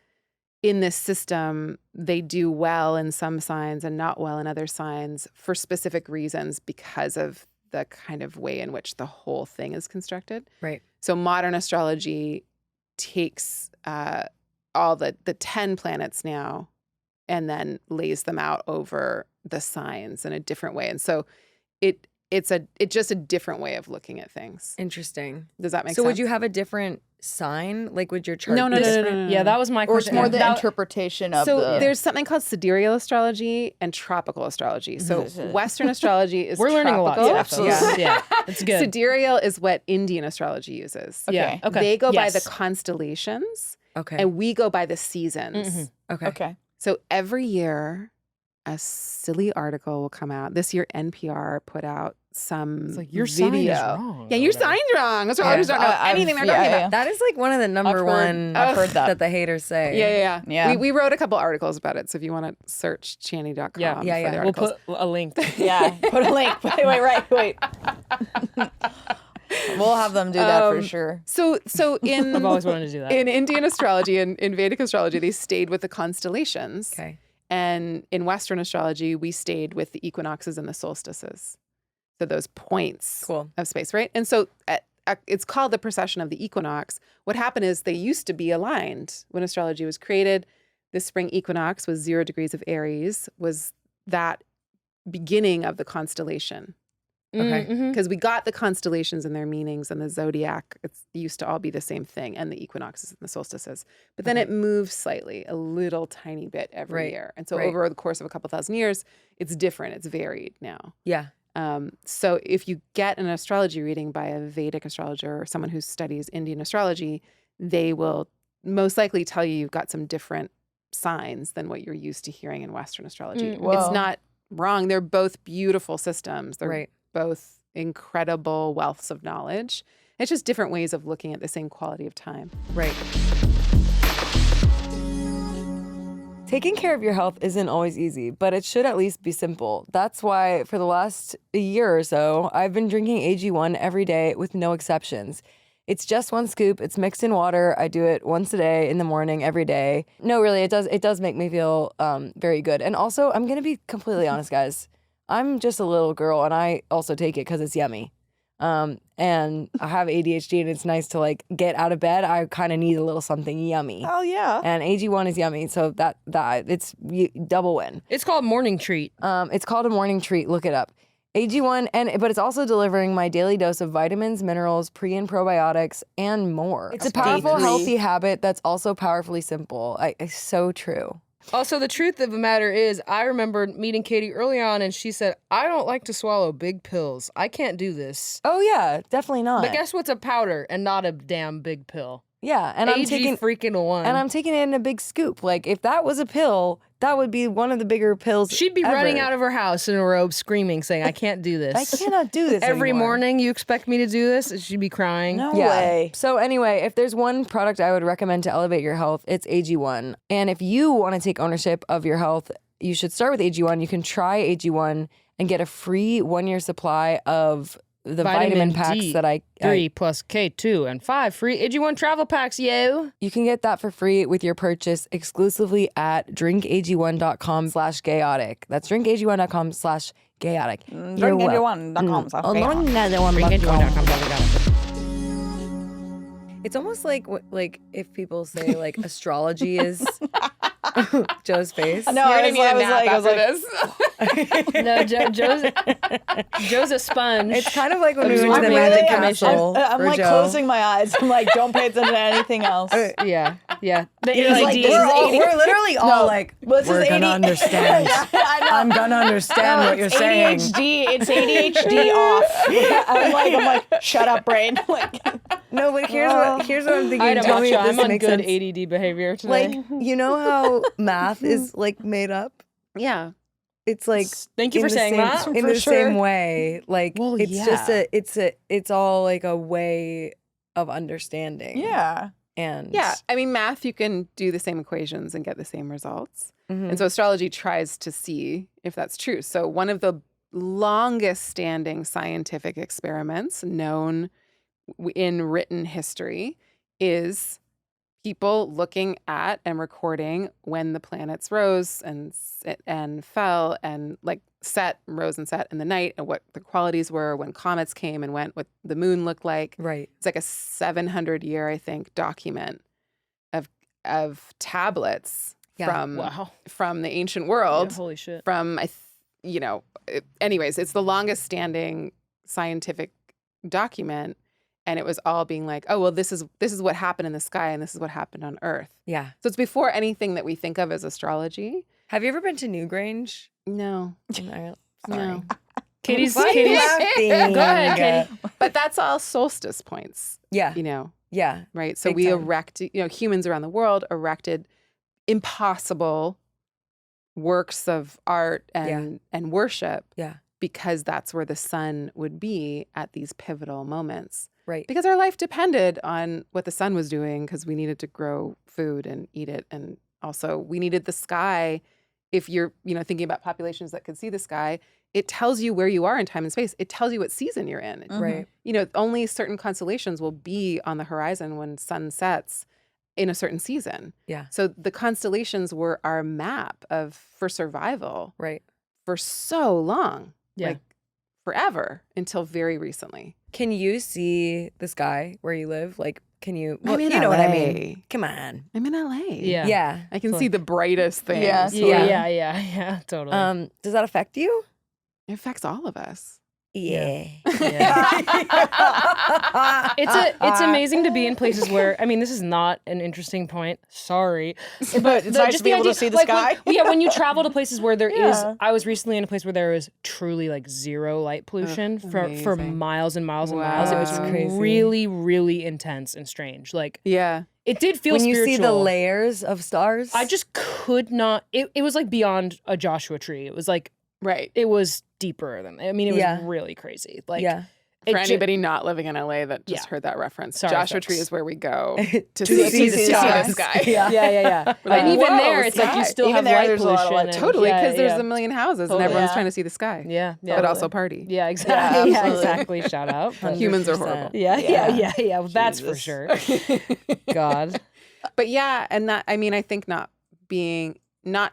[SPEAKER 5] in this system, they do well in some signs and not well in other signs for specific reasons because of the kind of way in which the whole thing is constructed.
[SPEAKER 4] Right.
[SPEAKER 5] So modern astrology takes all the 10 planets now and then lays them out over the signs in a different way. And so it's just a different way of looking at things.
[SPEAKER 4] Interesting.
[SPEAKER 5] Does that make sense?
[SPEAKER 4] So would you have a different sign? Like would your chart
[SPEAKER 5] No.
[SPEAKER 4] be different?
[SPEAKER 3] Yeah, that was my
[SPEAKER 2] Or it's
[SPEAKER 3] question.
[SPEAKER 2] more the
[SPEAKER 3] That-
[SPEAKER 2] interpretation of
[SPEAKER 5] So
[SPEAKER 2] the...
[SPEAKER 5] there's something called sidereal astrology and tropical astrology. So Western astrology is
[SPEAKER 3] We're learning a lot.
[SPEAKER 5] tropical.
[SPEAKER 3] Yeah,
[SPEAKER 2] Absolutely.
[SPEAKER 3] Yeah, it's good.
[SPEAKER 5] Sidereal is what Indian astrology uses.
[SPEAKER 3] Yeah. Okay.
[SPEAKER 5] They go by the
[SPEAKER 3] Yes.
[SPEAKER 5] constellations,
[SPEAKER 4] Okay.
[SPEAKER 5] and we go by the seasons.
[SPEAKER 4] Okay.
[SPEAKER 2] Okay.
[SPEAKER 5] So every year, a silly article will come out. This year, NPR put out some
[SPEAKER 3] It's like your
[SPEAKER 5] video.
[SPEAKER 3] sign is wrong.
[SPEAKER 5] Yeah, your sign's wrong. Astrologers don't know anything they're talking about.
[SPEAKER 4] That is like one of the number one
[SPEAKER 2] I've heard that.
[SPEAKER 4] the haters say.
[SPEAKER 5] Yeah.
[SPEAKER 2] Yeah.
[SPEAKER 5] We wrote a couple articles about it. So if you want to search Chani.com
[SPEAKER 3] Yeah.
[SPEAKER 5] for the
[SPEAKER 4] We'll
[SPEAKER 3] We'll
[SPEAKER 5] articles.
[SPEAKER 3] put a link.
[SPEAKER 2] Yeah. Put a link. Wait. We'll have them do that for sure.
[SPEAKER 5] So in
[SPEAKER 3] I've always wanted to do that.
[SPEAKER 5] in Indian astrology and in Vedic astrology, they stayed with the constellations.
[SPEAKER 4] Okay.
[SPEAKER 5] And in Western astrology, we stayed with the equinoxes and the solstices. So those points
[SPEAKER 4] Cool.
[SPEAKER 5] of space, right? And so it's called the precession of the equinox. What happened is they used to be aligned when astrology was created. The spring equinox was 0 degrees of Aries, was that beginning of the constellation.
[SPEAKER 4] Okay.
[SPEAKER 5] Because we got the constellations and their meanings and the zodiac. It used to all be the same thing, and the equinoxes and the solstices. But then it moves slightly, a little tiny bit every
[SPEAKER 4] Right.
[SPEAKER 5] year. And so
[SPEAKER 4] Right.
[SPEAKER 5] over the course of a couple thousand years, it's different. It's varied now.
[SPEAKER 4] Yeah.
[SPEAKER 5] So if you get an astrology reading by a Vedic astrologer or someone who studies Indian astrology, they will most likely tell you you've got some different signs than what you're used to hearing in Western astrology. It's not wrong. They're both beautiful systems. They're both incredible wealths of knowledge. It's just different ways of looking at the same quality of time.
[SPEAKER 4] Right. Taking care of your health isn't always easy, but it should at least be simple. That's why for the last year or so, I've been drinking AG1 every day with no exceptions. It's just 1 scoop. It's mixed in water. I do it once a day in the morning, every day. No, really, it does make me feel very good. And also, I'm going to be completely honest, guys. I'm just a little girl, and I also take it because it's yummy. And I have ADHD, and it's nice to like get out of bed. I kind of need a little something yummy.
[SPEAKER 2] Oh yeah.
[SPEAKER 4] And AG1 is yummy, so that it's double win.
[SPEAKER 3] It's called morning treat.
[SPEAKER 4] It's called a morning treat. Look it up. AG1, but it's also delivering my daily dose of vitamins, minerals, pre and probiotics, and more. It's a powerful, healthy habit that's also powerfully simple. It's so true.
[SPEAKER 3] Also, the truth of the matter is, I remember meeting Katie early on, and she said, I don't like to swallow big pills. I can't do this.
[SPEAKER 4] Oh, yeah, definitely not.
[SPEAKER 3] But guess what's a powder and not a damn big pill?
[SPEAKER 4] Yeah, and I'm taking
[SPEAKER 3] freaking one.
[SPEAKER 4] And I'm taking it in a big scoop. Like, if that was a pill, that would be one of the bigger pills
[SPEAKER 3] She'd be
[SPEAKER 4] ever.
[SPEAKER 3] running out of her house in a robe screaming, saying, I can't do this.
[SPEAKER 4] I cannot do this
[SPEAKER 3] Every
[SPEAKER 4] anymore.
[SPEAKER 3] morning you expect me to do this? She'd be crying.
[SPEAKER 2] No way.
[SPEAKER 4] So anyway, if there's one product I would recommend to elevate your health, it's AG1. And if you want to take ownership of your health, you should start with AG1. You can try AG1 and get a free 1-year supply of the vitamin packs
[SPEAKER 3] D,
[SPEAKER 4] that I
[SPEAKER 3] 3 plus K2 and 5 free AG1 travel packs, yo.
[SPEAKER 4] You can get that for free with your purchase exclusively at drinkag1.com/gayotic. That's drinkag1.com/gayotic.
[SPEAKER 2] Drinkag1.com.
[SPEAKER 4] It's almost like if people say like astrology is Joe's face.
[SPEAKER 2] No, I was like,
[SPEAKER 3] No, Joe's a sponge.
[SPEAKER 4] It's kind of like when we went to the
[SPEAKER 2] really,
[SPEAKER 4] Magic Castle.
[SPEAKER 2] I'm
[SPEAKER 4] for
[SPEAKER 2] like
[SPEAKER 4] Joe.
[SPEAKER 2] closing my eyes. I'm like, don't pay attention to anything else.
[SPEAKER 3] Yeah.
[SPEAKER 4] You're like, we're literally all like, we're gonna understand. I'm gonna understand what you're saying.
[SPEAKER 2] It's ADHD off. I'm like, shut up, brain.
[SPEAKER 4] No, but here's what I'm thinking. Tell me if this
[SPEAKER 3] I'm on
[SPEAKER 4] makes
[SPEAKER 3] good
[SPEAKER 4] sense.
[SPEAKER 3] ADD behavior today.
[SPEAKER 4] Like, you know how math is like made up?
[SPEAKER 5] Yeah.
[SPEAKER 4] It's like
[SPEAKER 3] Thank you for saying that.
[SPEAKER 4] in
[SPEAKER 2] For
[SPEAKER 4] the
[SPEAKER 2] sure.
[SPEAKER 4] same way. Like it's just it's all like a way of understanding.
[SPEAKER 2] Yeah.
[SPEAKER 4] And
[SPEAKER 5] I mean, math, you can do the same equations and get the same results.
[SPEAKER 4] Mhm.
[SPEAKER 5] And so astrology tries to see if that's true. So one of the longest standing scientific experiments known in written history is people looking at and recording when the planets rose and fell and like rose and set in the night, and what the qualities were when comets came and went, what the moon looked like.
[SPEAKER 4] Right.
[SPEAKER 5] It's like a 700-year, I think, document of tablets from the ancient world.
[SPEAKER 3] Yeah, holy shit.
[SPEAKER 5] Anyways, it's the longest standing scientific document. And it was all being like, oh, well, this is what happened in the sky and this is what happened on Earth.
[SPEAKER 4] Yeah.
[SPEAKER 5] So it's before anything that we think of as astrology.
[SPEAKER 4] Have you ever been to Newgrange?
[SPEAKER 5] No.
[SPEAKER 4] Sorry.
[SPEAKER 3] Katie's
[SPEAKER 4] Why are you laughing?
[SPEAKER 3] Go ahead, Katie.
[SPEAKER 5] But that's all solstice points,
[SPEAKER 4] Yeah. Yeah.
[SPEAKER 5] right? So
[SPEAKER 4] Big
[SPEAKER 5] we
[SPEAKER 4] time.
[SPEAKER 5] erected, humans around the world erected impossible works of art and worship.
[SPEAKER 4] Yeah.
[SPEAKER 5] Because that's where the sun would be at these pivotal moments.
[SPEAKER 4] Right.
[SPEAKER 5] Because our life depended on what the sun was doing, because we needed to grow food and eat it. And also we needed the sky. If you're, thinking about populations that could see the sky, it tells you where you are in time and space. It tells you what season you're in.
[SPEAKER 4] Right.
[SPEAKER 5] Only certain constellations will be on the horizon when sun sets in a certain season.
[SPEAKER 4] Yeah.
[SPEAKER 5] So the constellations were our map for survival
[SPEAKER 4] Right.
[SPEAKER 5] for so long.
[SPEAKER 3] Yeah.
[SPEAKER 5] Like forever until very recently.
[SPEAKER 4] Can you see the sky where you live? Like, can you?
[SPEAKER 5] I'm in
[SPEAKER 4] you know what I
[SPEAKER 5] LA.
[SPEAKER 4] mean. Come on.
[SPEAKER 5] I'm in LA.
[SPEAKER 3] Yeah.
[SPEAKER 4] Yeah.
[SPEAKER 5] I can see the brightest things.
[SPEAKER 2] Yeah.
[SPEAKER 3] Yeah, totally.
[SPEAKER 4] Does that affect you?
[SPEAKER 5] It affects all of us.
[SPEAKER 4] Yeah.
[SPEAKER 3] It's amazing to be in places where, I mean, this is not an interesting point. Sorry.
[SPEAKER 2] But it's nice to be able to see the sky.
[SPEAKER 3] When you travel to places where there is, I was recently in a place where there was truly like zero light pollution for miles and miles and miles. It was
[SPEAKER 4] crazy.
[SPEAKER 3] really, really intense and strange. Like,
[SPEAKER 5] Yeah.
[SPEAKER 3] it did feel
[SPEAKER 4] When
[SPEAKER 3] spiritual.
[SPEAKER 4] you see the layers of stars.
[SPEAKER 3] I just could not, it was like beyond a Joshua tree. It was like,
[SPEAKER 5] Right.
[SPEAKER 3] it was deeper than, I mean, it was really crazy. Like,
[SPEAKER 5] For anybody not living in LA that just heard that reference,
[SPEAKER 3] Sorry,
[SPEAKER 5] Joshua
[SPEAKER 3] folks.
[SPEAKER 5] Tree is where we go to
[SPEAKER 4] see
[SPEAKER 5] see the sky.
[SPEAKER 3] Yeah.
[SPEAKER 5] Like,
[SPEAKER 3] And even
[SPEAKER 5] whoa,
[SPEAKER 3] there, it's like you
[SPEAKER 5] sky.
[SPEAKER 3] still
[SPEAKER 2] Even
[SPEAKER 3] have
[SPEAKER 2] there,
[SPEAKER 3] light
[SPEAKER 2] there's a lot of
[SPEAKER 3] pollution.
[SPEAKER 2] light.
[SPEAKER 3] and-
[SPEAKER 5] Totally, because
[SPEAKER 3] yeah,
[SPEAKER 5] there's
[SPEAKER 3] yeah.
[SPEAKER 5] a million houses
[SPEAKER 3] Totally.
[SPEAKER 5] and everyone's
[SPEAKER 2] Yeah.
[SPEAKER 5] trying to see the sky.
[SPEAKER 3] Yeah,
[SPEAKER 5] But also party.
[SPEAKER 3] Yeah, exactly.
[SPEAKER 2] Yeah,
[SPEAKER 3] Yeah,
[SPEAKER 2] absolutely.
[SPEAKER 3] exactly. Shout out. But-
[SPEAKER 5] Humans are horrible.
[SPEAKER 3] Yeah. Well, that's for
[SPEAKER 2] Jesus.
[SPEAKER 3] sure. God.
[SPEAKER 5] But yeah, and that, I mean, I think not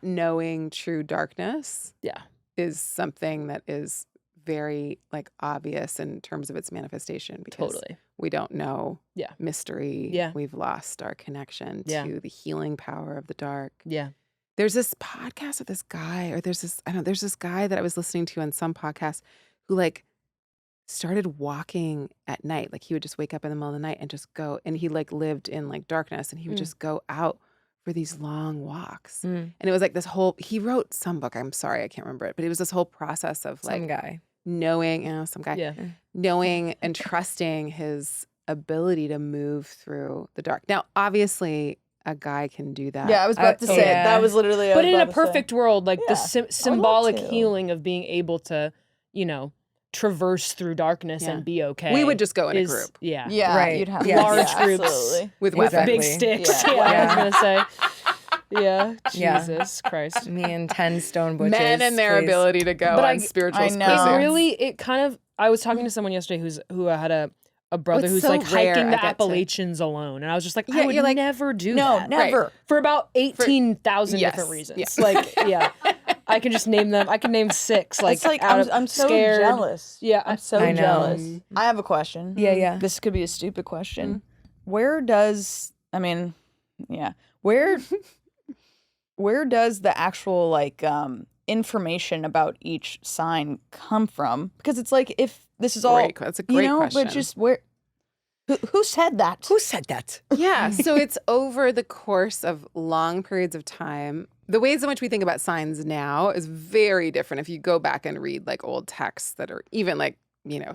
[SPEAKER 5] knowing true darkness is something that is very like obvious in terms of its manifestation because we don't know mystery.
[SPEAKER 3] Yeah.
[SPEAKER 5] We've lost our connection
[SPEAKER 3] Yeah.
[SPEAKER 5] to the healing power of the dark.
[SPEAKER 3] Yeah.
[SPEAKER 5] There's this podcast with this guy, or there's this guy that I was listening to on some podcast who like started walking at night. Like he would just wake up in the middle of the night and just go, and he like lived in like darkness and he would just go out for these long walks. And it was like this whole, he wrote some book, I'm sorry, I can't remember it, but it was this whole process of like
[SPEAKER 4] some guy.
[SPEAKER 5] knowing, knowing and trusting his ability to move through the dark. Now, obviously, a guy can do that.
[SPEAKER 2] Yeah, I was about to say it. That was literally.
[SPEAKER 3] But in a perfect world, like the
[SPEAKER 2] Yeah.
[SPEAKER 3] symbolic
[SPEAKER 2] I want to.
[SPEAKER 3] healing of being able to, traverse through darkness and be okay.
[SPEAKER 5] We would just go in a group.
[SPEAKER 3] Yeah.
[SPEAKER 2] Yeah,
[SPEAKER 4] Right.
[SPEAKER 2] you'd have
[SPEAKER 3] Large
[SPEAKER 2] yeah,
[SPEAKER 3] groups.
[SPEAKER 2] absolutely.
[SPEAKER 5] With
[SPEAKER 3] With
[SPEAKER 5] weapons.
[SPEAKER 3] big
[SPEAKER 4] Exactly.
[SPEAKER 3] sticks.
[SPEAKER 2] Yeah.
[SPEAKER 3] Yeah, I was
[SPEAKER 4] Yeah.
[SPEAKER 3] going to say. Yeah.
[SPEAKER 4] Yeah.
[SPEAKER 3] Jesus Christ.
[SPEAKER 4] Me and 10 stone butches.
[SPEAKER 5] Men and their
[SPEAKER 4] please.
[SPEAKER 5] ability to go
[SPEAKER 3] But
[SPEAKER 5] on spiritual
[SPEAKER 2] I know.
[SPEAKER 5] pursuits.
[SPEAKER 3] I was talking to someone yesterday who had a brother
[SPEAKER 5] It's
[SPEAKER 3] who's
[SPEAKER 5] so
[SPEAKER 3] like
[SPEAKER 5] rare
[SPEAKER 3] hiking the
[SPEAKER 5] I get to-
[SPEAKER 3] Appalachians alone. And I was just like,
[SPEAKER 5] Yeah,
[SPEAKER 3] I would
[SPEAKER 5] you're like,
[SPEAKER 3] never do
[SPEAKER 2] No,
[SPEAKER 3] that.
[SPEAKER 2] never.
[SPEAKER 3] For about 18,000
[SPEAKER 5] Yes.
[SPEAKER 3] different reasons.
[SPEAKER 5] Yeah.
[SPEAKER 3] Like, yeah. I can just name them. I can name 6. Like,
[SPEAKER 2] It's like
[SPEAKER 3] out of
[SPEAKER 2] I'm so
[SPEAKER 3] scared.
[SPEAKER 2] jealous.
[SPEAKER 3] Yeah.
[SPEAKER 2] I'm so
[SPEAKER 4] I know.
[SPEAKER 2] jealous. I have a question.
[SPEAKER 4] Yeah.
[SPEAKER 2] This could be a stupid question. Where does where does the actual like information about each sign come from? Because it's like if this is all
[SPEAKER 5] That's a great question.
[SPEAKER 2] but just where who said that?
[SPEAKER 4] Who said that?
[SPEAKER 5] Yeah, so it's over the course of long periods of time. The ways in which we think about signs now is very different if you go back and read like old texts that are even like,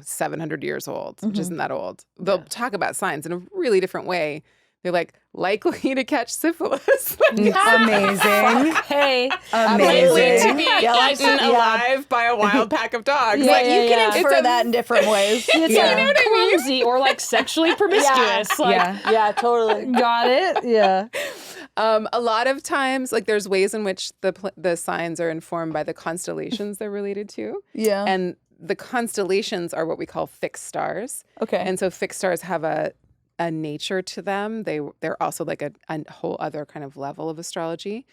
[SPEAKER 5] 700 years old, which isn't that old. They'll talk about signs in a really different way. They're like, likely to catch syphilis.
[SPEAKER 4] Amazing.
[SPEAKER 3] Hey.
[SPEAKER 5] Likely to
[SPEAKER 4] Amazing.
[SPEAKER 5] be eaten alive by a wild pack of dogs.
[SPEAKER 2] Like
[SPEAKER 3] yeah,
[SPEAKER 2] you
[SPEAKER 3] yeah.
[SPEAKER 2] can infer that in different ways.
[SPEAKER 3] It's
[SPEAKER 4] Yeah.
[SPEAKER 3] like clumsy or like sexually promiscuous. Like,
[SPEAKER 2] Yeah, totally.
[SPEAKER 3] got it? Yeah.
[SPEAKER 5] A lot of times, like there's ways in which the signs are informed by the constellations they're related to.
[SPEAKER 2] Yeah.
[SPEAKER 5] And the constellations are what we call fixed stars.
[SPEAKER 2] Okay.
[SPEAKER 5] And so fixed stars have a nature to them. They're also like a whole other kind of level of astrology.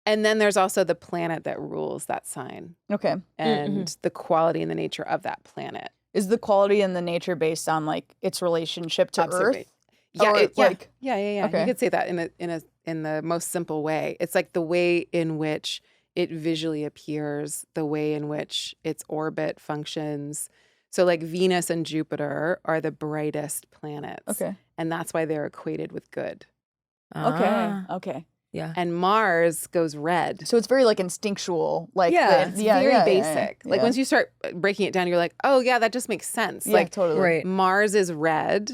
[SPEAKER 5] And then there's also the planet that rules that sign
[SPEAKER 2] Okay.
[SPEAKER 5] and the quality and the nature of that planet.
[SPEAKER 2] Is the quality and the nature based on like its relationship to Earth?
[SPEAKER 5] Yeah,
[SPEAKER 2] Or, like-
[SPEAKER 5] yeah.
[SPEAKER 2] Okay.
[SPEAKER 5] You could say that in the most simple way. It's like the way in which it visually appears, the way in which its orbit functions. So like Venus and Jupiter are the brightest planets.
[SPEAKER 2] Okay.
[SPEAKER 5] And that's why they're equated with good.
[SPEAKER 2] Okay.
[SPEAKER 4] Yeah.
[SPEAKER 5] And Mars goes red.
[SPEAKER 2] So it's very like instinctual, like
[SPEAKER 4] Yeah,
[SPEAKER 5] It's very basic. Like
[SPEAKER 2] yeah.
[SPEAKER 5] once you start breaking it down, you're like, oh yeah, that just makes sense.
[SPEAKER 2] yeah,
[SPEAKER 5] Like
[SPEAKER 2] totally.
[SPEAKER 4] Right.
[SPEAKER 5] Mars is red.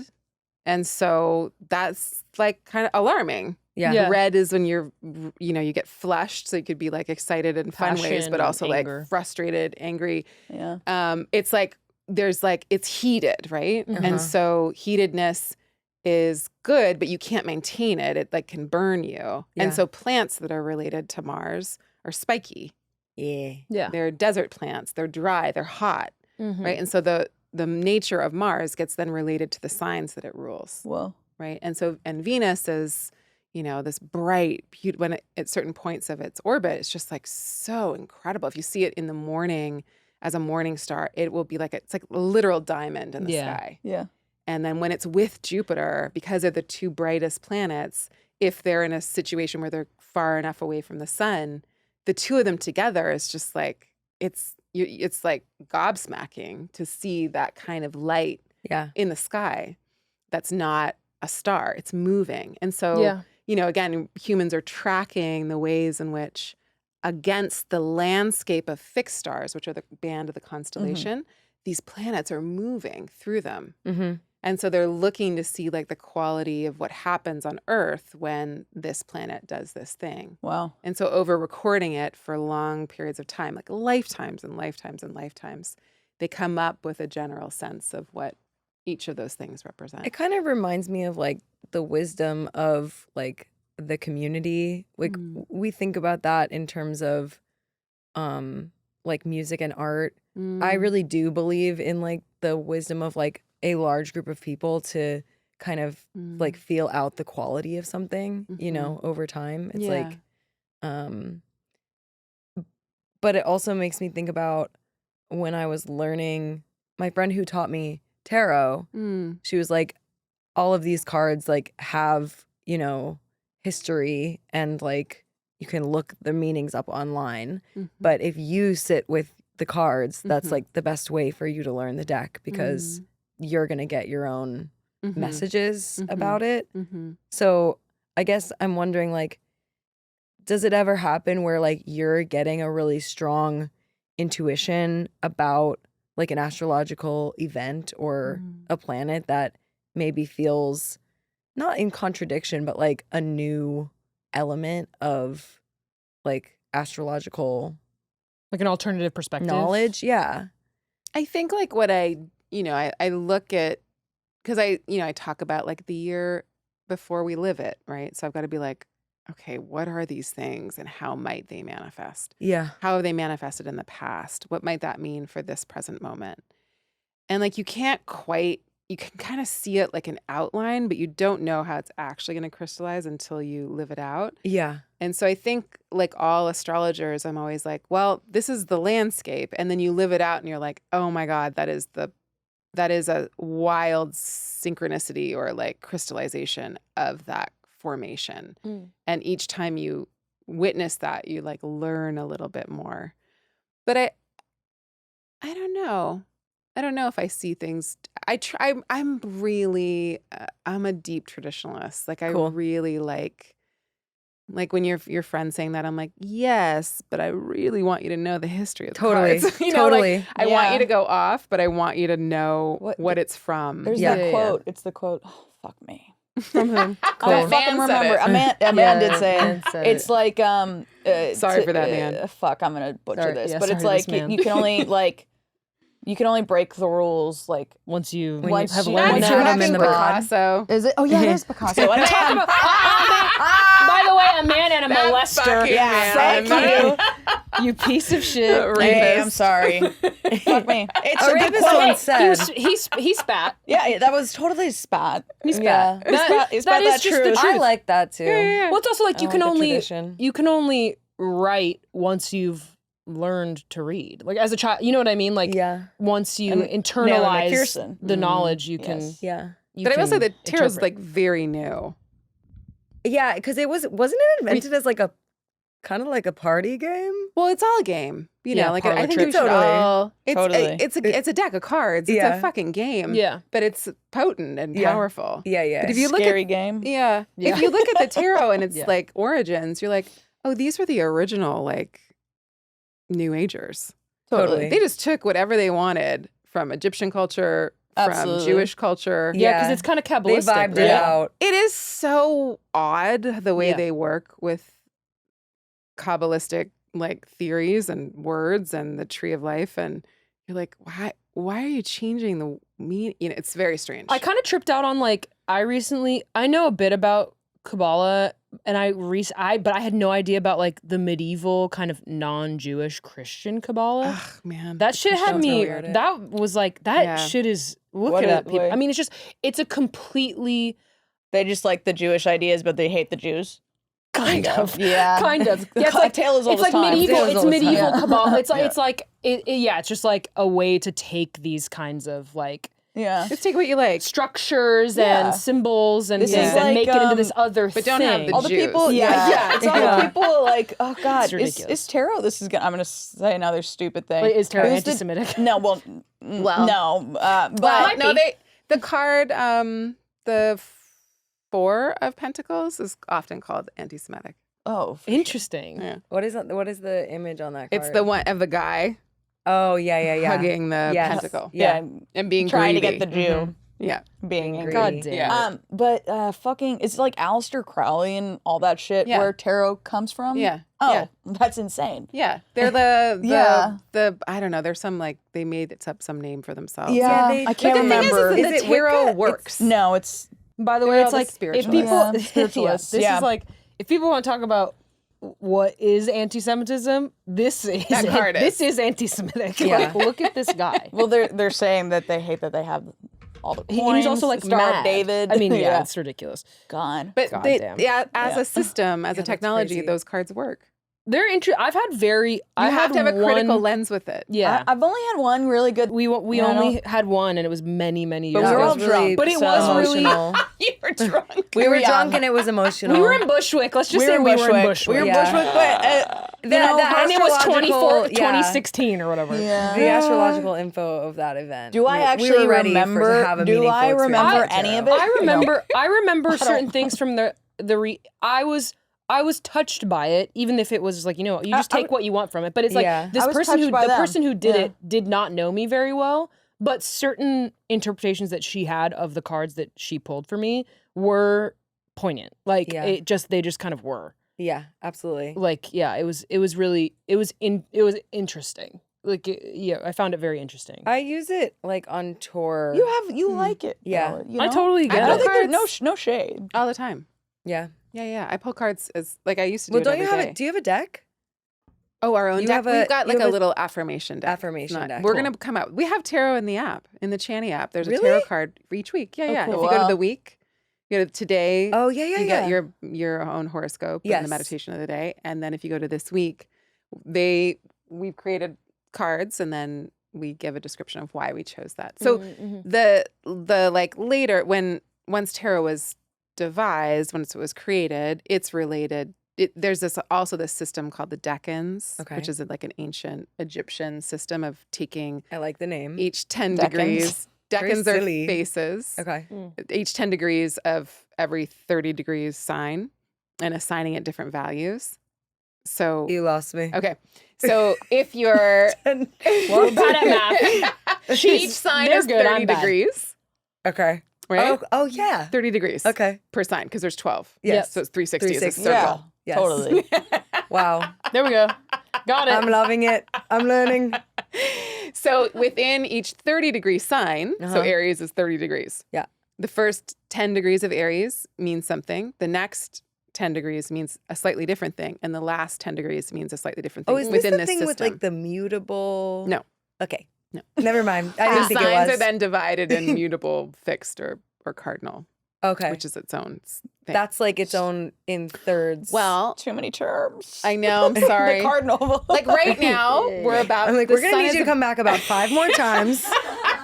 [SPEAKER 5] And so that's like kind of alarming.
[SPEAKER 4] Yeah.
[SPEAKER 3] Yeah.
[SPEAKER 5] Red is when you get flushed. So you could be like excited in fun ways,
[SPEAKER 3] Passion
[SPEAKER 5] but
[SPEAKER 3] and
[SPEAKER 5] also
[SPEAKER 3] anger.
[SPEAKER 5] like frustrated, angry.
[SPEAKER 2] Yeah.
[SPEAKER 5] It's like it's heated, right?
[SPEAKER 4] Uh-huh.
[SPEAKER 5] And so heatedness is good, but you can't maintain it. It like can burn you.
[SPEAKER 4] Yeah.
[SPEAKER 5] And so plants that are related to Mars are spiky.
[SPEAKER 4] Yeah.
[SPEAKER 3] Yeah.
[SPEAKER 5] They're desert plants. They're dry. They're hot, right? And so the nature of Mars gets then related to the signs that it rules,
[SPEAKER 2] Well.
[SPEAKER 5] right? And Venus is, this bright, when at certain points of its orbit, it's just like so incredible. If you see it in the morning as a morning star, it will be like it's like a literal diamond in the sky.
[SPEAKER 2] Yeah.
[SPEAKER 5] And then when it's with Jupiter, because they're the two brightest planets, if they're in a situation where they're far enough away from the sun, the two of them together is just like, it's it's like gobsmacking to see that kind of light in the sky that's not a star. It's moving. And so, again, humans are tracking the ways in which against the landscape of fixed stars, which are the band of the constellation, these planets are moving through them. And so they're looking to see like the quality of what happens on Earth when this planet does this thing.
[SPEAKER 2] Wow.
[SPEAKER 5] And so over recording it for long periods of time, like lifetimes and lifetimes and lifetimes, they come up with a general sense of what each of those things represent.
[SPEAKER 4] It kind of reminds me of like the wisdom of like the community. Like we think about that in terms of like music and art. I really do believe in like the wisdom of like a large group of people to kind of like feel out the quality of something, you know, over time. It's like but it also makes me think about when I was learning, my friend who taught me tarot, she was like, all of these cards like have, you know, history and like you can look the meanings up online. But if you sit with the cards, that's like the best way for you to learn the deck because you're going to get your own messages about it. So I guess I'm wondering, like, does it ever happen where like you're getting a really strong intuition about like an astrological event or a planet that maybe feels not in contradiction, but like a new element of like astrological,
[SPEAKER 3] like an alternative perspective
[SPEAKER 4] knowledge? Yeah.
[SPEAKER 5] I think like what I look at, because I talk about like the year before we live it, right? So I've got to be like, okay, what are these things and how might they manifest?
[SPEAKER 4] Yeah.
[SPEAKER 5] How have they manifested in the past? What might that mean for this present moment? And like you can kind of see it like an outline, but you don't know how it's actually going to crystallize until you live it out.
[SPEAKER 4] Yeah.
[SPEAKER 5] And so I think like all astrologers, I'm always like, well, this is the landscape. And then you live it out and you're like, oh my God, that is a wild synchronicity or like crystallization of that formation. And each time you witness that, you like learn a little bit more. But I don't know. I don't know if I see things. I'm really, I'm a deep traditionalist. Like I really like when your friend saying that, I'm like, yes, but I really want you to know the history of the cards.
[SPEAKER 4] Totally.
[SPEAKER 5] I want you to go off, but I want you to know what it's from.
[SPEAKER 2] There's that quote. It's the quote. Oh, fuck me.
[SPEAKER 4] From whom?
[SPEAKER 2] I fucking remember. A man did say it. It's like
[SPEAKER 5] sorry for that, man.
[SPEAKER 2] Fuck, I'm gonna butcher this, but it's like you can only like. You can only break the rules like
[SPEAKER 3] once you
[SPEAKER 2] have
[SPEAKER 4] learned them in the
[SPEAKER 5] Picasso.
[SPEAKER 2] Is it? Oh yeah, it is Picasso. I'm talking about.
[SPEAKER 3] By the way, a man and a molester.
[SPEAKER 2] Yeah, fuck you, you piece of shit. Hey, I'm sorry. Fuck me. It's a good quote.
[SPEAKER 4] Said.
[SPEAKER 3] He spat.
[SPEAKER 2] Yeah, that was totally spat.
[SPEAKER 4] He spat.
[SPEAKER 2] He spat that
[SPEAKER 3] just the
[SPEAKER 2] truth.
[SPEAKER 3] truth.
[SPEAKER 4] I like that too.
[SPEAKER 3] Well, it's also like you can
[SPEAKER 4] tradition.
[SPEAKER 3] only write once you've learned to read, like as a child, you know what I mean, like once you internalize the knowledge you can
[SPEAKER 5] but I will say that tarot's like very new.
[SPEAKER 4] Yeah, because wasn't it invented as like a kind of like a party game?
[SPEAKER 5] Well, it's all a game, you know. Like I think
[SPEAKER 2] you should all
[SPEAKER 5] it's a deck of cards. It's a fucking game.
[SPEAKER 3] Yeah,
[SPEAKER 5] but it's potent and powerful.
[SPEAKER 4] Yeah.
[SPEAKER 5] But if you look
[SPEAKER 2] scary game.
[SPEAKER 5] Yeah. If you look at the tarot and it's like origins, you're like, oh, these were the original like New Agers.
[SPEAKER 4] Totally.
[SPEAKER 5] They just took whatever they wanted from Egyptian culture, from Jewish culture.
[SPEAKER 3] Yeah, because it's kind of Kabbalistic.
[SPEAKER 4] They vibed it out.
[SPEAKER 5] It is so odd the way they work with Kabbalistic like theories and words and the tree of life, and you're like, why are you changing the meaning? You know, it's very strange.
[SPEAKER 3] I kind of tripped out on like I know a bit about Kabbalah, and but I had no idea about like the medieval kind of non-Jewish Christian Kabbalah.
[SPEAKER 5] Ugh, man,
[SPEAKER 3] that shit had me. That was like shit is look at people. I mean, it's a completely.
[SPEAKER 2] They just like the Jewish ideas, but they hate the Jews.
[SPEAKER 3] Kind of.
[SPEAKER 2] Yeah.
[SPEAKER 3] Kind of.
[SPEAKER 2] Yeah, it's like Taylor's all the time.
[SPEAKER 3] It's medieval Kabbalah. It's like it's just like a way to take these kinds of like
[SPEAKER 2] Yeah.
[SPEAKER 5] Just take what you like.
[SPEAKER 3] structures
[SPEAKER 2] Yeah.
[SPEAKER 3] and symbols and
[SPEAKER 2] This
[SPEAKER 3] things
[SPEAKER 2] is
[SPEAKER 3] and
[SPEAKER 2] like,
[SPEAKER 3] make it into this other
[SPEAKER 5] but
[SPEAKER 3] thing.
[SPEAKER 5] don't have the
[SPEAKER 2] all the
[SPEAKER 5] Jews.
[SPEAKER 2] people,
[SPEAKER 3] Yeah.
[SPEAKER 2] it's all the people like, oh God,
[SPEAKER 3] It's ridiculous.
[SPEAKER 2] is tarot? This is gonna. I'm gonna say another stupid thing.
[SPEAKER 3] Wait, is tarot
[SPEAKER 2] Who's the-
[SPEAKER 3] anti-Semitic?
[SPEAKER 2] No, well,
[SPEAKER 5] Well,
[SPEAKER 2] no, but
[SPEAKER 5] Well, no, the card, the Four of Pentacles is often called anti-Semitic.
[SPEAKER 2] oh,
[SPEAKER 3] Interesting.
[SPEAKER 5] Yeah.
[SPEAKER 4] What is the image on that card?
[SPEAKER 5] It's the one of the guy
[SPEAKER 4] Oh, yeah.
[SPEAKER 5] hugging the
[SPEAKER 4] Yes.
[SPEAKER 5] pentacle
[SPEAKER 2] yeah,
[SPEAKER 5] and being
[SPEAKER 2] trying
[SPEAKER 5] greedy.
[SPEAKER 2] to get the Jew
[SPEAKER 5] Yeah.
[SPEAKER 2] being angry.
[SPEAKER 3] God damn.
[SPEAKER 5] Yeah.
[SPEAKER 2] But fucking, it's like Aleister Crowley and all that shit
[SPEAKER 5] Yeah.
[SPEAKER 2] where tarot comes from.
[SPEAKER 5] Yeah.
[SPEAKER 2] Oh,
[SPEAKER 5] Yeah.
[SPEAKER 2] that's insane.
[SPEAKER 5] Yeah. They're the
[SPEAKER 2] Yeah.
[SPEAKER 5] I don't know, there's some like they made it up some name for themselves.
[SPEAKER 2] Yeah,
[SPEAKER 4] they-
[SPEAKER 2] I can't
[SPEAKER 5] But the thing is
[SPEAKER 2] remember.
[SPEAKER 5] that
[SPEAKER 4] Is
[SPEAKER 5] the
[SPEAKER 4] it
[SPEAKER 5] tarot
[SPEAKER 4] Wicca?
[SPEAKER 5] works.
[SPEAKER 2] No, it's
[SPEAKER 3] By the way,
[SPEAKER 5] They're
[SPEAKER 3] it's
[SPEAKER 5] all the
[SPEAKER 3] like if
[SPEAKER 5] spiritualists.
[SPEAKER 3] people,
[SPEAKER 2] Yeah,
[SPEAKER 3] yeah,
[SPEAKER 2] spiritualists,
[SPEAKER 3] this
[SPEAKER 2] yeah.
[SPEAKER 3] is like if people want to talk about what is anti-Semitism, this is
[SPEAKER 5] That card is.
[SPEAKER 3] this is anti-Semitic.
[SPEAKER 4] Yeah.
[SPEAKER 3] Like, look at this guy.
[SPEAKER 2] well, they're saying that they hate that they have all the coins.
[SPEAKER 3] He's also like
[SPEAKER 2] Star
[SPEAKER 3] mad.
[SPEAKER 2] of David.
[SPEAKER 3] I mean, yeah, it's ridiculous.
[SPEAKER 2] gone.
[SPEAKER 5] But
[SPEAKER 3] God
[SPEAKER 5] they,
[SPEAKER 3] damn.
[SPEAKER 5] yeah, as
[SPEAKER 2] Yeah.
[SPEAKER 5] a system, as a
[SPEAKER 4] that's
[SPEAKER 5] technology,
[SPEAKER 4] crazy.
[SPEAKER 5] those cards work.
[SPEAKER 3] They're I've had very.
[SPEAKER 5] You
[SPEAKER 3] I
[SPEAKER 5] have
[SPEAKER 3] had
[SPEAKER 5] to have a critical
[SPEAKER 3] one,
[SPEAKER 5] lens with it.
[SPEAKER 3] Yeah,
[SPEAKER 2] I've only had one really good.
[SPEAKER 3] we
[SPEAKER 2] Yeah, I
[SPEAKER 3] only had one, and it was many years
[SPEAKER 2] But we
[SPEAKER 3] ago.
[SPEAKER 2] were all
[SPEAKER 4] really
[SPEAKER 2] drunk.
[SPEAKER 3] But it
[SPEAKER 2] so-
[SPEAKER 3] was really-
[SPEAKER 4] emotional.
[SPEAKER 5] You were drunk.
[SPEAKER 4] We were
[SPEAKER 2] young.
[SPEAKER 4] drunk and it was emotional.
[SPEAKER 3] We were in Bushwick. Let's just
[SPEAKER 2] We
[SPEAKER 3] say
[SPEAKER 2] were
[SPEAKER 3] we
[SPEAKER 2] in
[SPEAKER 3] were in
[SPEAKER 2] Bushwick.
[SPEAKER 3] Bushwick.
[SPEAKER 2] We were in
[SPEAKER 4] Yeah.
[SPEAKER 2] Bushwick, but
[SPEAKER 4] The
[SPEAKER 3] and it was
[SPEAKER 4] astrological- yeah.
[SPEAKER 3] 2016 or whatever.
[SPEAKER 2] yeah.
[SPEAKER 4] The astrological info of that event.
[SPEAKER 2] Do I
[SPEAKER 4] We
[SPEAKER 2] actually
[SPEAKER 4] were ready
[SPEAKER 2] remember?
[SPEAKER 4] to have a
[SPEAKER 2] Do
[SPEAKER 4] meaningful
[SPEAKER 2] I remember
[SPEAKER 4] experience with
[SPEAKER 2] any of
[SPEAKER 4] tarot.
[SPEAKER 2] it?
[SPEAKER 3] I remember certain things from I was touched by it, even if it was like, you just take what you want from it. But it's like
[SPEAKER 4] Yeah.
[SPEAKER 3] this
[SPEAKER 2] I was
[SPEAKER 3] person
[SPEAKER 2] touched by them.
[SPEAKER 3] person who did
[SPEAKER 2] Yeah.
[SPEAKER 3] it did not know me very well, but certain interpretations that she had of the cards that she pulled for me were poignant. Like
[SPEAKER 4] Yeah.
[SPEAKER 3] they just kind of were.
[SPEAKER 4] Yeah, absolutely.
[SPEAKER 3] Like yeah, it was interesting. Like yeah, I found it very interesting.
[SPEAKER 4] I use it like on tour.
[SPEAKER 2] You like it?
[SPEAKER 4] Yeah.
[SPEAKER 2] though, you
[SPEAKER 3] I
[SPEAKER 2] know?
[SPEAKER 3] totally
[SPEAKER 5] I
[SPEAKER 3] get
[SPEAKER 2] I don't
[SPEAKER 3] it.
[SPEAKER 2] think there's no shade.
[SPEAKER 5] all the time.
[SPEAKER 4] Yeah.
[SPEAKER 5] Yeah. I pull cards as like I used to do.
[SPEAKER 4] Well,
[SPEAKER 5] it
[SPEAKER 4] don't
[SPEAKER 5] every
[SPEAKER 4] you have
[SPEAKER 5] day.
[SPEAKER 4] it? Do you have a deck?
[SPEAKER 5] Oh, our own
[SPEAKER 4] You
[SPEAKER 5] deck.
[SPEAKER 4] have a-
[SPEAKER 5] We've got
[SPEAKER 4] you
[SPEAKER 5] like
[SPEAKER 4] have
[SPEAKER 5] a
[SPEAKER 4] a
[SPEAKER 5] little affirmation deck.
[SPEAKER 4] affirmation
[SPEAKER 5] It's not-
[SPEAKER 4] deck.
[SPEAKER 5] We're
[SPEAKER 4] Cool.
[SPEAKER 5] gonna come out. We have tarot in the app, in the Chani app. There's a
[SPEAKER 4] Really?
[SPEAKER 5] tarot card for each week. Yeah,
[SPEAKER 2] Oh,
[SPEAKER 5] yeah.
[SPEAKER 2] cool.
[SPEAKER 5] If you go to
[SPEAKER 2] Wow.
[SPEAKER 5] the week, you go to today.
[SPEAKER 4] Oh, yeah,
[SPEAKER 5] you
[SPEAKER 4] yeah.
[SPEAKER 5] get your own horoscope and
[SPEAKER 4] Yes.
[SPEAKER 5] the meditation of the day. And then if you go to this week, we've created cards and then we give a description of why we chose that. So the like later once tarot was devised, once it was created, it's related. There's also this system called the decans,
[SPEAKER 4] Okay.
[SPEAKER 5] which is like an ancient Egyptian system of taking
[SPEAKER 4] I like the name.
[SPEAKER 5] each 10
[SPEAKER 2] Decans.
[SPEAKER 5] degrees.
[SPEAKER 4] Very
[SPEAKER 5] Decans are
[SPEAKER 4] silly.
[SPEAKER 5] faces.
[SPEAKER 4] Okay.
[SPEAKER 5] Each 10 degrees of every 30 degrees sign and assigning it different values. So,
[SPEAKER 4] You lost me.
[SPEAKER 5] okay. So if you're
[SPEAKER 3] We're bad at math.
[SPEAKER 5] each sign
[SPEAKER 3] they're
[SPEAKER 5] is
[SPEAKER 3] good,
[SPEAKER 5] 30
[SPEAKER 3] I'm bad.
[SPEAKER 5] degrees,
[SPEAKER 4] Okay.
[SPEAKER 5] right?
[SPEAKER 4] Oh, yeah.
[SPEAKER 5] 30 degrees
[SPEAKER 4] Okay.
[SPEAKER 5] per sign because there's 12.
[SPEAKER 4] Yes.
[SPEAKER 5] So it's 360 is a
[SPEAKER 4] 360.
[SPEAKER 5] circle.
[SPEAKER 2] Yeah,
[SPEAKER 4] Yes.
[SPEAKER 2] totally.
[SPEAKER 4] Wow.
[SPEAKER 3] There we go. Got it.
[SPEAKER 4] I'm loving it. I'm learning.
[SPEAKER 5] So within each 30-degree sign, so
[SPEAKER 4] Uh-huh.
[SPEAKER 5] Aries is 30 degrees.
[SPEAKER 4] Yeah.
[SPEAKER 5] The first 10 degrees of Aries means something. The next 10 degrees means a slightly different thing. And the last 10 degrees means a slightly different thing
[SPEAKER 4] Oh, is this
[SPEAKER 5] within
[SPEAKER 4] the
[SPEAKER 5] this
[SPEAKER 4] thing
[SPEAKER 5] system.
[SPEAKER 4] with like the mutable?
[SPEAKER 5] No.
[SPEAKER 4] Okay.
[SPEAKER 5] No.
[SPEAKER 4] Never mind. I
[SPEAKER 5] The
[SPEAKER 4] didn't think it
[SPEAKER 5] signs
[SPEAKER 4] was.
[SPEAKER 5] are then divided in mutable, fixed, or cardinal,
[SPEAKER 4] Okay.
[SPEAKER 5] which is its own thing.
[SPEAKER 4] That's like its own in thirds.
[SPEAKER 5] well,
[SPEAKER 2] Too many terms.
[SPEAKER 5] I know. I'm sorry.
[SPEAKER 2] The cardinal.
[SPEAKER 5] Like right now, we're about.
[SPEAKER 4] I'm like,
[SPEAKER 5] the
[SPEAKER 4] we're going to
[SPEAKER 5] sun
[SPEAKER 4] need
[SPEAKER 5] is
[SPEAKER 4] you to come back about 5 more times.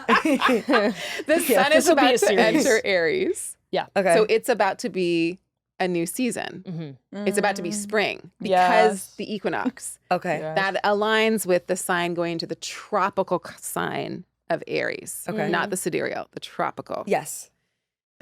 [SPEAKER 5] The sun
[SPEAKER 3] this
[SPEAKER 5] is
[SPEAKER 3] will be
[SPEAKER 5] about
[SPEAKER 3] a
[SPEAKER 5] to
[SPEAKER 3] series.
[SPEAKER 5] enter Aries.
[SPEAKER 4] Okay.
[SPEAKER 5] So it's about to be a new season.
[SPEAKER 3] Mhm.
[SPEAKER 5] It's about to be spring because
[SPEAKER 2] Yes.
[SPEAKER 5] the equinox
[SPEAKER 4] okay.
[SPEAKER 2] Yeah.
[SPEAKER 5] that aligns with the sign going to the tropical sign of Aries.
[SPEAKER 4] Okay.
[SPEAKER 5] Not the sidereal, the tropical.
[SPEAKER 4] Yes.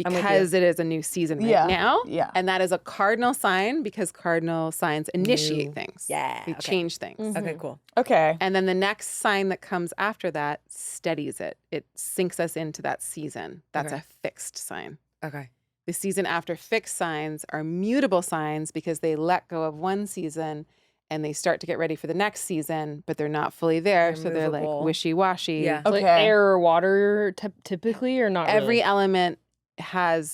[SPEAKER 4] I'm with you.
[SPEAKER 5] Because it is a new season right
[SPEAKER 2] Yeah.
[SPEAKER 5] now.
[SPEAKER 2] Yeah.
[SPEAKER 5] And that is a cardinal sign because cardinal signs initiate
[SPEAKER 4] New.
[SPEAKER 5] things.
[SPEAKER 4] Yeah,
[SPEAKER 5] They
[SPEAKER 4] okay.
[SPEAKER 5] change things.
[SPEAKER 4] Okay, cool.
[SPEAKER 2] Okay.
[SPEAKER 5] And then the next sign that comes after that steadies it. It sinks us into that season. That's
[SPEAKER 4] Okay.
[SPEAKER 5] a fixed sign.
[SPEAKER 4] Okay.
[SPEAKER 5] The season after fixed signs are mutable signs because they let go of one season and they start to get ready for the next season, but they're not fully there.
[SPEAKER 4] They're
[SPEAKER 5] So they're like
[SPEAKER 4] movable.
[SPEAKER 5] wishy-washy.
[SPEAKER 4] Yeah.
[SPEAKER 3] Like
[SPEAKER 2] Okay.
[SPEAKER 3] air or water typically or not
[SPEAKER 5] Every
[SPEAKER 3] really?
[SPEAKER 5] element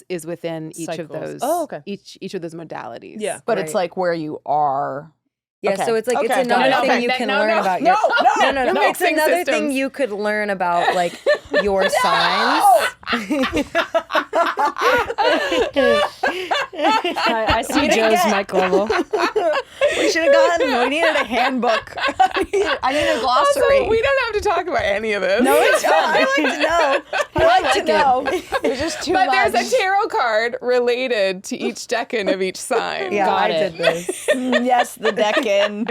[SPEAKER 5] is within each of
[SPEAKER 3] Cycles.
[SPEAKER 5] those.
[SPEAKER 3] Oh, okay.
[SPEAKER 5] Each of those modalities.
[SPEAKER 3] Yeah.
[SPEAKER 2] But
[SPEAKER 4] Right.
[SPEAKER 2] it's like where you are.
[SPEAKER 4] Yeah,
[SPEAKER 2] Okay.
[SPEAKER 4] so it's like it's
[SPEAKER 2] Okay, got
[SPEAKER 4] another
[SPEAKER 2] it.
[SPEAKER 4] thing
[SPEAKER 2] Okay.
[SPEAKER 4] you can
[SPEAKER 5] No,
[SPEAKER 4] learn
[SPEAKER 5] no,
[SPEAKER 4] about
[SPEAKER 2] no,
[SPEAKER 4] your
[SPEAKER 2] no,
[SPEAKER 4] no.
[SPEAKER 5] you're
[SPEAKER 4] It's
[SPEAKER 5] mixing
[SPEAKER 4] another thing
[SPEAKER 5] systems.
[SPEAKER 4] you could learn about like your signs.
[SPEAKER 3] I see Joe's mic level.
[SPEAKER 2] We should have gotten. We needed a handbook. I need a glossary.
[SPEAKER 5] Also, we don't have to talk about any of this.
[SPEAKER 2] No, it's fine. I like to know. I like to know. There's just too
[SPEAKER 5] But
[SPEAKER 2] much.
[SPEAKER 5] there's a tarot card related to each decan of each sign.
[SPEAKER 4] Yeah,
[SPEAKER 3] Got
[SPEAKER 4] I
[SPEAKER 3] it.
[SPEAKER 4] did this.
[SPEAKER 2] Yes, the decan.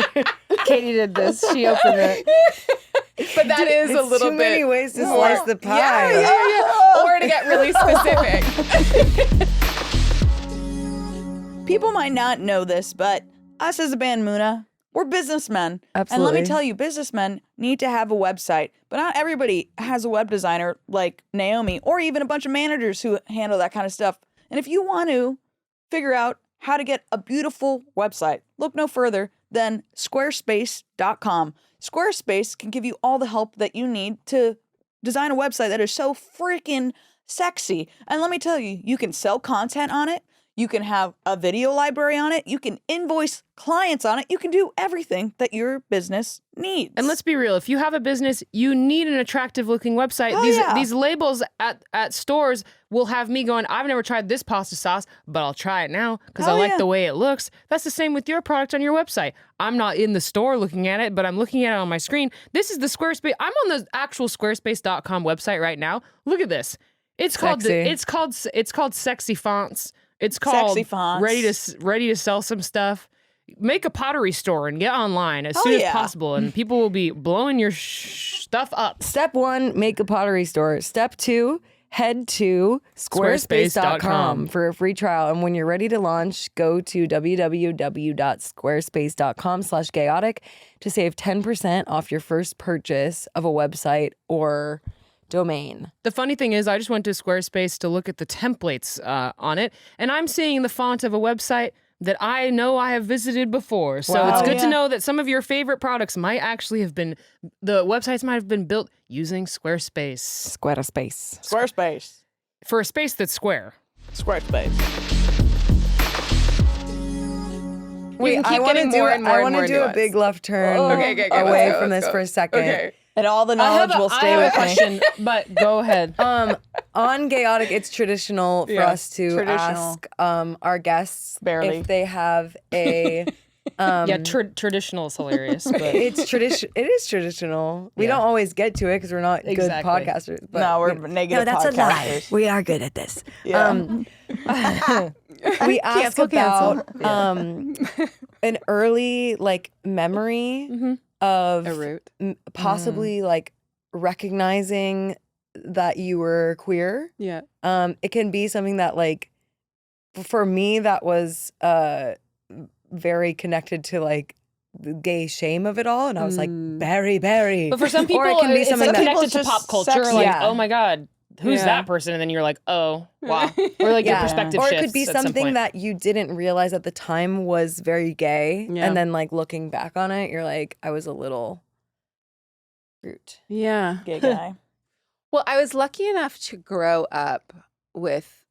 [SPEAKER 4] Katie did this. She opened it.
[SPEAKER 5] But that is a
[SPEAKER 4] It's
[SPEAKER 5] little
[SPEAKER 4] too
[SPEAKER 5] bit
[SPEAKER 4] many ways to slice the pie.
[SPEAKER 5] Yeah. Or to get really specific.
[SPEAKER 2] People might not know this, but us as a band Muna, we're businessmen. And let
[SPEAKER 4] Absolutely.
[SPEAKER 2] me tell you, businessmen need to have a website. But not everybody has a web designer like Naomi or even a bunch of managers who handle that kind of stuff. And if you want to figure out how to get a beautiful website, look no further than Squarespace.com. Squarespace can give you all the help that you need to design a website that is so freaking sexy. And let me tell you, you can sell content on it. You can have a video library on it. You can invoice clients on it. You can do everything that your business needs.
[SPEAKER 3] And let's be real, if you have a business, you need an attractive looking website.
[SPEAKER 2] Oh,
[SPEAKER 3] These labels at stores will have me going, I've never tried this pasta sauce, but I'll try it now because I like the way it looks. That's the same with your product on your website. I'm not in the store looking at it, but I'm looking at it on my screen. This is the Squarespace. I'm on the actual Squarespace.com website right now. Look at this. It's called Sexy Fonts. It's called
[SPEAKER 2] Sexy Fonts.
[SPEAKER 3] ready to sell some stuff. Make a pottery store and get online as soon as possible, and people will be blowing your stuff up.
[SPEAKER 4] Step 1, make a pottery store. Step 2, head to Squarespace.com for a free trial. And when you're ready to launch, go to www.squarespace.com/Gayotic to save 10% off your first purchase of a website or domain.
[SPEAKER 3] The funny thing is, I just went to Squarespace to look at the templates on it, and I'm seeing the font of a website that I know I have visited before. So it's good to know that some of your favorite products might actually have been, the websites might have been built using Squarespace.
[SPEAKER 2] Squarespace.
[SPEAKER 3] For a space that's square.
[SPEAKER 2] Squarespace.
[SPEAKER 5] Wait, I want to
[SPEAKER 4] do a big left turn away from this for a second.
[SPEAKER 5] Okay.
[SPEAKER 2] And all the knowledge will stay with me.
[SPEAKER 3] question, but go ahead.
[SPEAKER 4] On Gayotic, it's traditional for us to ask our guests if they have a
[SPEAKER 3] traditional is hilarious, but
[SPEAKER 4] It is traditional. We don't always get to it because we're not good podcasters. But
[SPEAKER 2] No, we're negative podcasters.
[SPEAKER 4] We are good at this.
[SPEAKER 2] Yeah.
[SPEAKER 4] We ask about an early memory of
[SPEAKER 5] A root.
[SPEAKER 4] possibly recognizing that you were queer.
[SPEAKER 5] Yeah.
[SPEAKER 4] It can be something that for me that was very connected to the gay shame of it all, and I was like, Barry.
[SPEAKER 3] But for some people,
[SPEAKER 4] or it can be
[SPEAKER 3] it's
[SPEAKER 4] something that
[SPEAKER 3] connected to pop culture.
[SPEAKER 2] sexy.
[SPEAKER 3] Like,
[SPEAKER 4] Yeah.
[SPEAKER 3] oh my God, who's that person? And then you're like, oh, wow. Or your perspective
[SPEAKER 4] or
[SPEAKER 3] shifts
[SPEAKER 4] it could be
[SPEAKER 3] at some
[SPEAKER 4] something
[SPEAKER 3] point.
[SPEAKER 4] that you didn't realize at the time was very gay, and then looking back on it, you're like, I was a little rude.
[SPEAKER 5] Yeah.
[SPEAKER 2] Gay guy.
[SPEAKER 5] Well, I was lucky enough to grow up with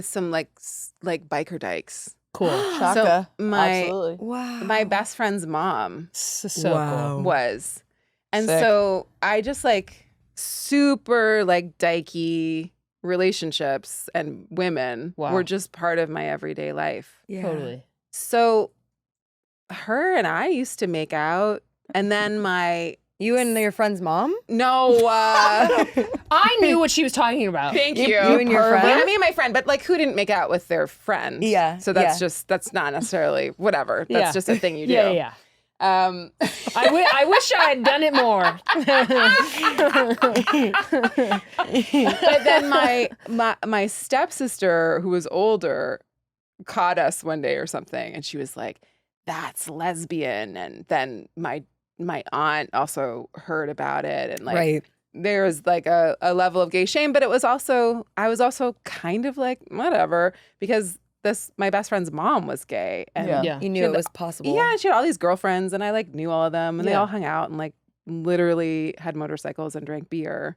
[SPEAKER 5] some biker dykes.
[SPEAKER 3] Cool.
[SPEAKER 2] Shaka.
[SPEAKER 5] So my
[SPEAKER 2] Absolutely.
[SPEAKER 4] Wow.
[SPEAKER 5] my best friend's mom
[SPEAKER 3] So
[SPEAKER 4] Wow.
[SPEAKER 3] cool.
[SPEAKER 5] was. And
[SPEAKER 2] Sick.
[SPEAKER 5] so I just super dykey relationships and women
[SPEAKER 3] Wow.
[SPEAKER 5] were just part of my everyday life.
[SPEAKER 4] Yeah.
[SPEAKER 3] Totally.
[SPEAKER 5] So her and I used to make out, and then
[SPEAKER 4] You and your friend's mom?
[SPEAKER 3] I knew what she was talking about.
[SPEAKER 5] Thank you.
[SPEAKER 4] You and your friend?
[SPEAKER 5] Yeah, me and my friend, but who didn't make out with their friend?
[SPEAKER 4] Yeah,
[SPEAKER 5] So that's not necessarily whatever. That's
[SPEAKER 3] Yeah.
[SPEAKER 5] just a thing you do.
[SPEAKER 3] Yeah. I wish I had done it more.
[SPEAKER 5] But then my stepsister, who was older, caught us one day or something, and she was like, "That's lesbian." And then my aunt also heard about it, and
[SPEAKER 4] Right.
[SPEAKER 5] there was a level of gay shame, but I was also kind of whatever, because my best friend's mom was gay, and
[SPEAKER 3] Yeah.
[SPEAKER 4] You knew it was possible.
[SPEAKER 5] yeah, she had all these girlfriends, and I knew all of them, and they all hung out and literally had motorcycles and drank beer,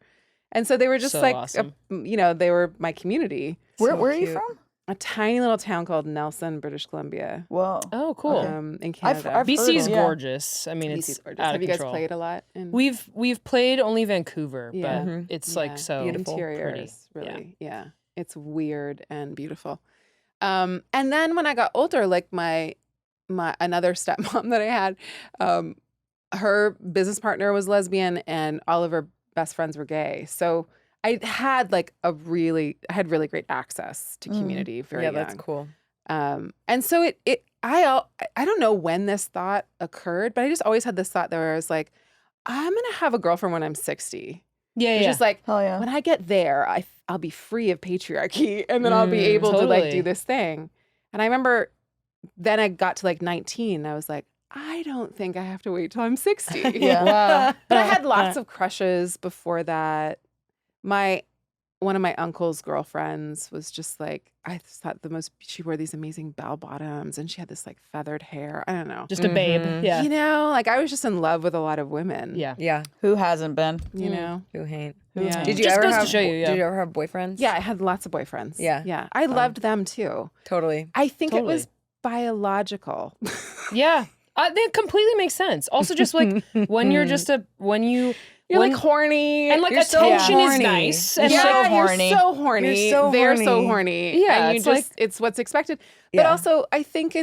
[SPEAKER 5] and so they were just
[SPEAKER 3] So awesome.
[SPEAKER 5] they were my community.
[SPEAKER 2] Where
[SPEAKER 4] So
[SPEAKER 2] are you
[SPEAKER 4] cute.
[SPEAKER 2] from?
[SPEAKER 5] A tiny little town called Nelson, British Columbia,
[SPEAKER 2] Whoa.
[SPEAKER 3] Oh, cool.
[SPEAKER 5] in Canada.
[SPEAKER 2] I've
[SPEAKER 3] BC's
[SPEAKER 2] heard of-
[SPEAKER 3] gorgeous. I mean,
[SPEAKER 5] BC's
[SPEAKER 3] it's
[SPEAKER 5] gorgeous.
[SPEAKER 3] out
[SPEAKER 5] Have
[SPEAKER 3] of
[SPEAKER 5] you guys
[SPEAKER 3] control.
[SPEAKER 5] played a lot?
[SPEAKER 3] We've played only Vancouver,
[SPEAKER 5] Yeah.
[SPEAKER 3] but it's
[SPEAKER 5] Yeah.
[SPEAKER 3] so
[SPEAKER 4] Beautiful.
[SPEAKER 5] Interior
[SPEAKER 3] pretty.
[SPEAKER 5] is really, it's weird and beautiful. And then when I got older, my another stepmom that I had, her business partner was lesbian and all of her best friends were gay. So I had really great access to community very young.
[SPEAKER 4] That's cool.
[SPEAKER 5] And so I don't know when this thought occurred, but I just always had this thought where I was like, I'm going to have a girlfriend when I'm 60.
[SPEAKER 3] Yeah,
[SPEAKER 5] It's
[SPEAKER 3] yeah.
[SPEAKER 5] just like,
[SPEAKER 2] Hell yeah.
[SPEAKER 5] when I get there, I'll be free of patriarchy and then I'll be able to like do this thing. And I remember then I got to like 19. I was like, I don't think I have to wait till I'm 60.
[SPEAKER 2] Yeah.
[SPEAKER 3] Wow.
[SPEAKER 5] But I had lots of crushes before that. One of my uncle's girlfriends was just like, I thought she wore these amazing bell bottoms and she had this like feathered hair. I don't know.
[SPEAKER 3] Just a babe. Yeah.
[SPEAKER 5] You know, like I was just in love with a lot of women.
[SPEAKER 3] Yeah.
[SPEAKER 4] Yeah.
[SPEAKER 2] Who hasn't been?
[SPEAKER 5] You know?
[SPEAKER 4] Who ain't?
[SPEAKER 5] Yeah.
[SPEAKER 4] Did you
[SPEAKER 3] Just
[SPEAKER 4] ever
[SPEAKER 3] goes to
[SPEAKER 4] have?
[SPEAKER 3] show you, yeah.
[SPEAKER 4] Did you ever have boyfriends?
[SPEAKER 5] Yeah, I had lots of boyfriends.
[SPEAKER 4] Yeah.
[SPEAKER 5] Yeah. I loved them too.
[SPEAKER 4] Totally.
[SPEAKER 5] I think it was
[SPEAKER 3] Totally.
[SPEAKER 5] biological.
[SPEAKER 3] Yeah. That completely makes sense. Also, just like when you're just
[SPEAKER 5] You're like horny.
[SPEAKER 3] and like
[SPEAKER 4] You're so
[SPEAKER 3] attention is
[SPEAKER 4] horny.
[SPEAKER 3] nice. And
[SPEAKER 2] Yeah.
[SPEAKER 3] like,
[SPEAKER 2] so horny.
[SPEAKER 5] You're so horny.
[SPEAKER 4] You're so
[SPEAKER 5] They're so
[SPEAKER 4] horny.
[SPEAKER 5] horny.
[SPEAKER 3] Yeah,
[SPEAKER 5] And you
[SPEAKER 3] it's
[SPEAKER 5] just, it's what's expected. But
[SPEAKER 4] Yeah.
[SPEAKER 5] also, I think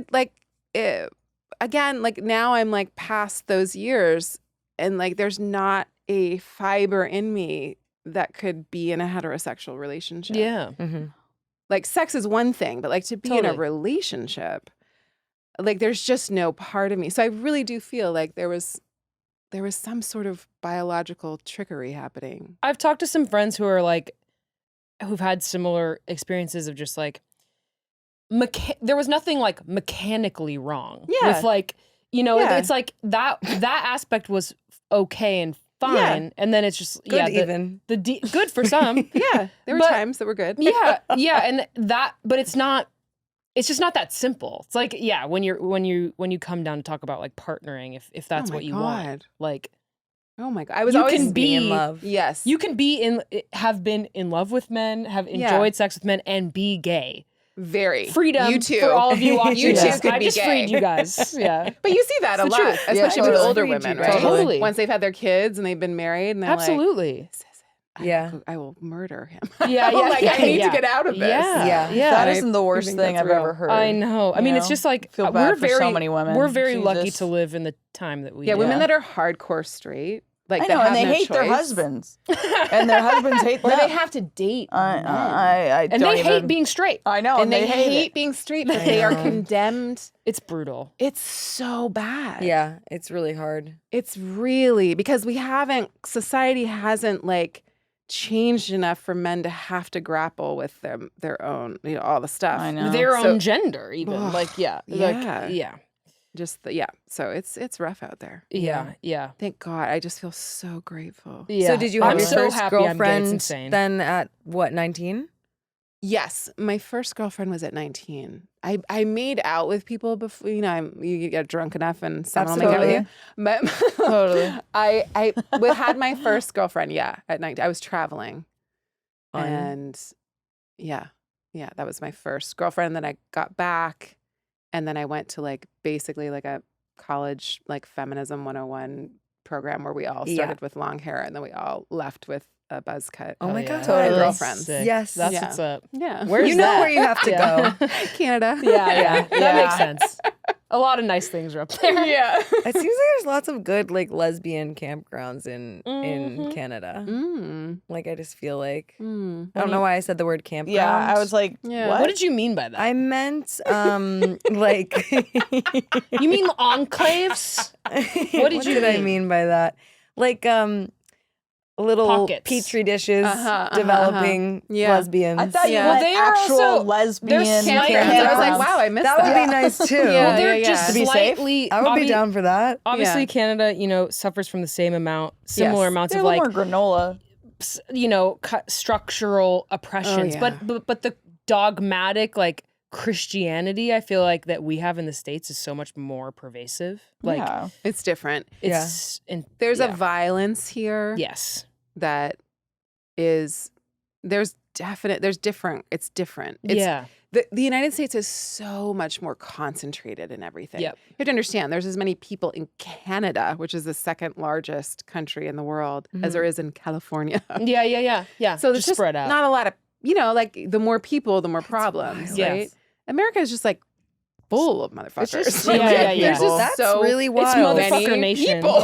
[SPEAKER 5] again, like now I'm like past those years and like there's not a fiber in me that could be in a heterosexual relationship.
[SPEAKER 3] yeah.
[SPEAKER 4] Mm-hmm.
[SPEAKER 5] Like sex is one thing, but like to be in a
[SPEAKER 3] Totally.
[SPEAKER 5] relationship, like there's just no part of me. So I really do feel like there was some sort of biological trickery happening.
[SPEAKER 3] I've talked to some friends who are like, who've had similar experiences of just like, there was nothing like mechanically wrong.
[SPEAKER 5] Yeah.
[SPEAKER 3] With like, you know,
[SPEAKER 5] Yeah.
[SPEAKER 3] it's like that aspect was okay and fine. And then it's just,
[SPEAKER 4] Good even.
[SPEAKER 3] good for some.
[SPEAKER 5] Yeah, there were
[SPEAKER 3] But-
[SPEAKER 5] times that were good.
[SPEAKER 3] Yeah. And but it's just not that simple. It's like, yeah, when you come down to talk about like partnering, if that's
[SPEAKER 5] Oh my
[SPEAKER 3] what you want,
[SPEAKER 5] God.
[SPEAKER 3] like
[SPEAKER 5] Oh my God, I was
[SPEAKER 3] You
[SPEAKER 5] always
[SPEAKER 3] can
[SPEAKER 4] Being in
[SPEAKER 3] be-
[SPEAKER 4] love.
[SPEAKER 5] Yes,
[SPEAKER 3] you can have been in love with men, have enjoyed sex with men, and be gay.
[SPEAKER 5] very
[SPEAKER 3] Freedom
[SPEAKER 5] You too.
[SPEAKER 3] for all of you watching
[SPEAKER 5] You too
[SPEAKER 3] this.
[SPEAKER 5] could
[SPEAKER 3] I
[SPEAKER 5] be
[SPEAKER 3] just
[SPEAKER 5] gay.
[SPEAKER 3] freed you guys. Yeah.
[SPEAKER 5] But you see that a
[SPEAKER 3] It's the
[SPEAKER 5] lot,
[SPEAKER 3] truth.
[SPEAKER 2] Yeah,
[SPEAKER 5] especially with
[SPEAKER 2] totally.
[SPEAKER 5] older
[SPEAKER 4] Freed you,
[SPEAKER 5] women,
[SPEAKER 4] right?
[SPEAKER 5] right?
[SPEAKER 3] Totally.
[SPEAKER 5] Once they've had their kids and they've been married, and they're
[SPEAKER 3] Absolutely.
[SPEAKER 5] like, "This is it.
[SPEAKER 4] Yeah.
[SPEAKER 5] I will murder him."
[SPEAKER 3] Yeah, yeah,
[SPEAKER 5] Like, I need
[SPEAKER 3] yeah.
[SPEAKER 5] to get out of this.
[SPEAKER 3] Yeah.
[SPEAKER 4] Yeah.
[SPEAKER 3] Yeah.
[SPEAKER 2] That
[SPEAKER 5] I-
[SPEAKER 2] isn't the
[SPEAKER 5] I
[SPEAKER 2] worst
[SPEAKER 5] think
[SPEAKER 2] thing
[SPEAKER 5] that's
[SPEAKER 2] I've
[SPEAKER 5] real.
[SPEAKER 2] ever heard.
[SPEAKER 3] I know. I mean, it's just like
[SPEAKER 2] feel bad
[SPEAKER 3] we're
[SPEAKER 2] for
[SPEAKER 3] very
[SPEAKER 2] so many women.
[SPEAKER 3] We're very lucky
[SPEAKER 2] Jesus.
[SPEAKER 3] to live in the time that we
[SPEAKER 5] Yeah,
[SPEAKER 3] do.
[SPEAKER 5] women that are hardcore straight, like
[SPEAKER 2] I
[SPEAKER 5] that
[SPEAKER 2] know,
[SPEAKER 5] have
[SPEAKER 2] and they
[SPEAKER 5] no
[SPEAKER 2] hate their
[SPEAKER 5] choice.
[SPEAKER 2] husbands, and their husbands hate
[SPEAKER 5] or
[SPEAKER 2] them.
[SPEAKER 5] they have to date men.
[SPEAKER 2] I
[SPEAKER 3] and
[SPEAKER 2] don't
[SPEAKER 3] they hate
[SPEAKER 2] even-
[SPEAKER 3] being straight.
[SPEAKER 2] I know,
[SPEAKER 5] and they hate
[SPEAKER 2] it.
[SPEAKER 5] being straight, but
[SPEAKER 4] I
[SPEAKER 5] they are
[SPEAKER 4] know.
[SPEAKER 5] condemned.
[SPEAKER 3] It's brutal.
[SPEAKER 5] It's so bad.
[SPEAKER 4] Yeah. It's really hard.
[SPEAKER 5] It's really because society hasn't like changed enough for men to have to grapple with their own, all the stuff.
[SPEAKER 2] I know.
[SPEAKER 3] Their
[SPEAKER 5] So-
[SPEAKER 3] own gender, even.
[SPEAKER 5] Ugh,
[SPEAKER 3] like, yeah.
[SPEAKER 5] yeah.
[SPEAKER 3] Like, yeah.
[SPEAKER 5] So it's rough out there.
[SPEAKER 3] Yeah. Yeah.
[SPEAKER 5] Thank God. I just feel so grateful.
[SPEAKER 3] Yeah.
[SPEAKER 4] So did you have
[SPEAKER 3] I'm
[SPEAKER 4] your
[SPEAKER 3] so
[SPEAKER 4] first
[SPEAKER 3] happy I'm gay. It's
[SPEAKER 4] girlfriend
[SPEAKER 3] insane.
[SPEAKER 4] then at what, 19?
[SPEAKER 5] Yes, my first girlfriend was at 19. I made out with people before, you get drunk enough and someone will make out with you. But
[SPEAKER 2] Totally.
[SPEAKER 5] I had my first girlfriend, at 19. I was traveling.
[SPEAKER 4] Fun.
[SPEAKER 5] And that was my first girlfriend. Then I got back and then I went to like basically like a college like feminism 101 program where we all started with long hair and then we all left with a buzz cut.
[SPEAKER 4] Oh my
[SPEAKER 3] yeah.
[SPEAKER 4] God.
[SPEAKER 2] Totally.
[SPEAKER 5] Girlfriends.
[SPEAKER 3] Sick.
[SPEAKER 4] Yes.
[SPEAKER 3] That's
[SPEAKER 5] Yeah.
[SPEAKER 3] what's up.
[SPEAKER 5] Yeah.
[SPEAKER 3] Where's
[SPEAKER 4] You know
[SPEAKER 3] that?
[SPEAKER 4] where you have to
[SPEAKER 3] Yeah.
[SPEAKER 4] go.
[SPEAKER 5] Canada.
[SPEAKER 3] Yeah. That
[SPEAKER 2] Yeah.
[SPEAKER 3] makes sense. A lot of nice things are up there.
[SPEAKER 5] Yeah.
[SPEAKER 4] It seems like there's lots of good like lesbian campgrounds in
[SPEAKER 3] Mhm.
[SPEAKER 4] Canada.
[SPEAKER 5] Mm.
[SPEAKER 4] Like I just feel like
[SPEAKER 5] Mm.
[SPEAKER 4] I don't know why I said the word campground.
[SPEAKER 2] Yeah, I was like,
[SPEAKER 5] Yeah.
[SPEAKER 2] what?
[SPEAKER 3] What did you mean by that?
[SPEAKER 4] I meant like
[SPEAKER 3] You mean enclaves?
[SPEAKER 4] What
[SPEAKER 3] did you
[SPEAKER 4] I
[SPEAKER 3] mean?
[SPEAKER 4] mean by that? Like little
[SPEAKER 3] Pockets.
[SPEAKER 4] petri dishes
[SPEAKER 5] Uh-huh,
[SPEAKER 4] developing
[SPEAKER 5] Yeah.
[SPEAKER 4] lesbians.
[SPEAKER 2] I thought you
[SPEAKER 5] Yeah.
[SPEAKER 3] Well,
[SPEAKER 2] meant
[SPEAKER 3] they are
[SPEAKER 2] actual
[SPEAKER 3] also-
[SPEAKER 2] lesbian
[SPEAKER 3] they're
[SPEAKER 5] Campgrounds. I was like, wow, I missed
[SPEAKER 4] that
[SPEAKER 5] that.
[SPEAKER 4] would be nice too.
[SPEAKER 5] Yeah.
[SPEAKER 3] Well, they're just
[SPEAKER 2] To be safe?
[SPEAKER 3] slightly.
[SPEAKER 4] I would be down for that.
[SPEAKER 3] Obviously,
[SPEAKER 5] Yeah.
[SPEAKER 3] Canada, suffers from the similar
[SPEAKER 4] Yes.
[SPEAKER 3] amounts
[SPEAKER 2] They're
[SPEAKER 3] of
[SPEAKER 2] a little
[SPEAKER 3] like,
[SPEAKER 2] more granola.
[SPEAKER 3] structural oppressions.
[SPEAKER 5] yeah.
[SPEAKER 3] But the dogmatic like Christianity, I feel like that we have in the States is so much more pervasive. Like
[SPEAKER 2] Yeah.
[SPEAKER 5] It's different.
[SPEAKER 3] it's
[SPEAKER 5] There's
[SPEAKER 3] yeah.
[SPEAKER 5] a violence here
[SPEAKER 3] yes.
[SPEAKER 5] that is there's different. It's different. It's,
[SPEAKER 3] Yeah.
[SPEAKER 5] The United States is so much more concentrated in everything.
[SPEAKER 3] Yep.
[SPEAKER 5] You have to understand there's as many people in Canada, which is the second largest country in the world, as there is in California.
[SPEAKER 3] Yeah.
[SPEAKER 5] So it's
[SPEAKER 3] just
[SPEAKER 5] just
[SPEAKER 3] spread out.
[SPEAKER 5] not a lot of, like the more people, the more problems,
[SPEAKER 3] wild.
[SPEAKER 5] right?
[SPEAKER 3] Yes.
[SPEAKER 5] America is just like full of motherfuckers.
[SPEAKER 2] It's just
[SPEAKER 5] Like,
[SPEAKER 3] yeah.
[SPEAKER 5] There's just
[SPEAKER 4] That's
[SPEAKER 5] so
[SPEAKER 4] really wild.
[SPEAKER 3] It's
[SPEAKER 5] many
[SPEAKER 3] motherfucker nation.
[SPEAKER 5] people.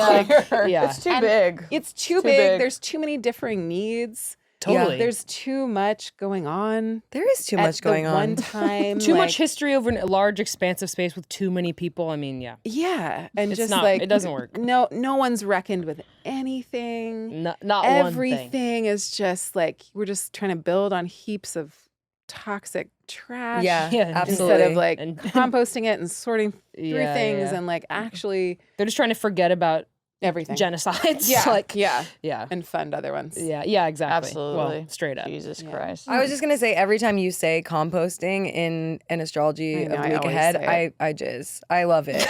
[SPEAKER 3] Yeah.
[SPEAKER 2] It's too
[SPEAKER 5] And
[SPEAKER 2] big.
[SPEAKER 5] It's too big. There's too many differing needs.
[SPEAKER 3] Totally.
[SPEAKER 5] There's too much going on.
[SPEAKER 4] There is too much going on.
[SPEAKER 5] One time.
[SPEAKER 3] Too much history over a large expansive space with too many people. I mean, yeah.
[SPEAKER 5] Yeah, and
[SPEAKER 3] It's
[SPEAKER 5] just
[SPEAKER 3] not-
[SPEAKER 5] like
[SPEAKER 3] it doesn't work.
[SPEAKER 5] No one's reckoned with anything.
[SPEAKER 3] Not one thing.
[SPEAKER 5] Everything is just like we're just trying to build on heaps of toxic trash.
[SPEAKER 4] Yeah,
[SPEAKER 3] Yeah,
[SPEAKER 4] absolutely.
[SPEAKER 5] Instead of like
[SPEAKER 3] And-
[SPEAKER 5] composting it and sorting through
[SPEAKER 3] Yeah,
[SPEAKER 5] things
[SPEAKER 3] yeah.
[SPEAKER 5] and like actually
[SPEAKER 3] They're just trying to forget about
[SPEAKER 5] everything.
[SPEAKER 3] genocides.
[SPEAKER 5] Yeah,
[SPEAKER 3] like,
[SPEAKER 5] yeah,
[SPEAKER 3] yeah.
[SPEAKER 5] and fund other ones.
[SPEAKER 3] Yeah, exactly.
[SPEAKER 2] Absolutely.
[SPEAKER 3] Well, straight up.
[SPEAKER 2] Jesus
[SPEAKER 5] Yeah.
[SPEAKER 2] Christ.
[SPEAKER 4] I was just gonna say every time you say composting in an astrology
[SPEAKER 5] I know,
[SPEAKER 4] of the
[SPEAKER 5] I
[SPEAKER 4] week
[SPEAKER 5] always
[SPEAKER 4] ahead,
[SPEAKER 5] say
[SPEAKER 4] I jizz. I love it.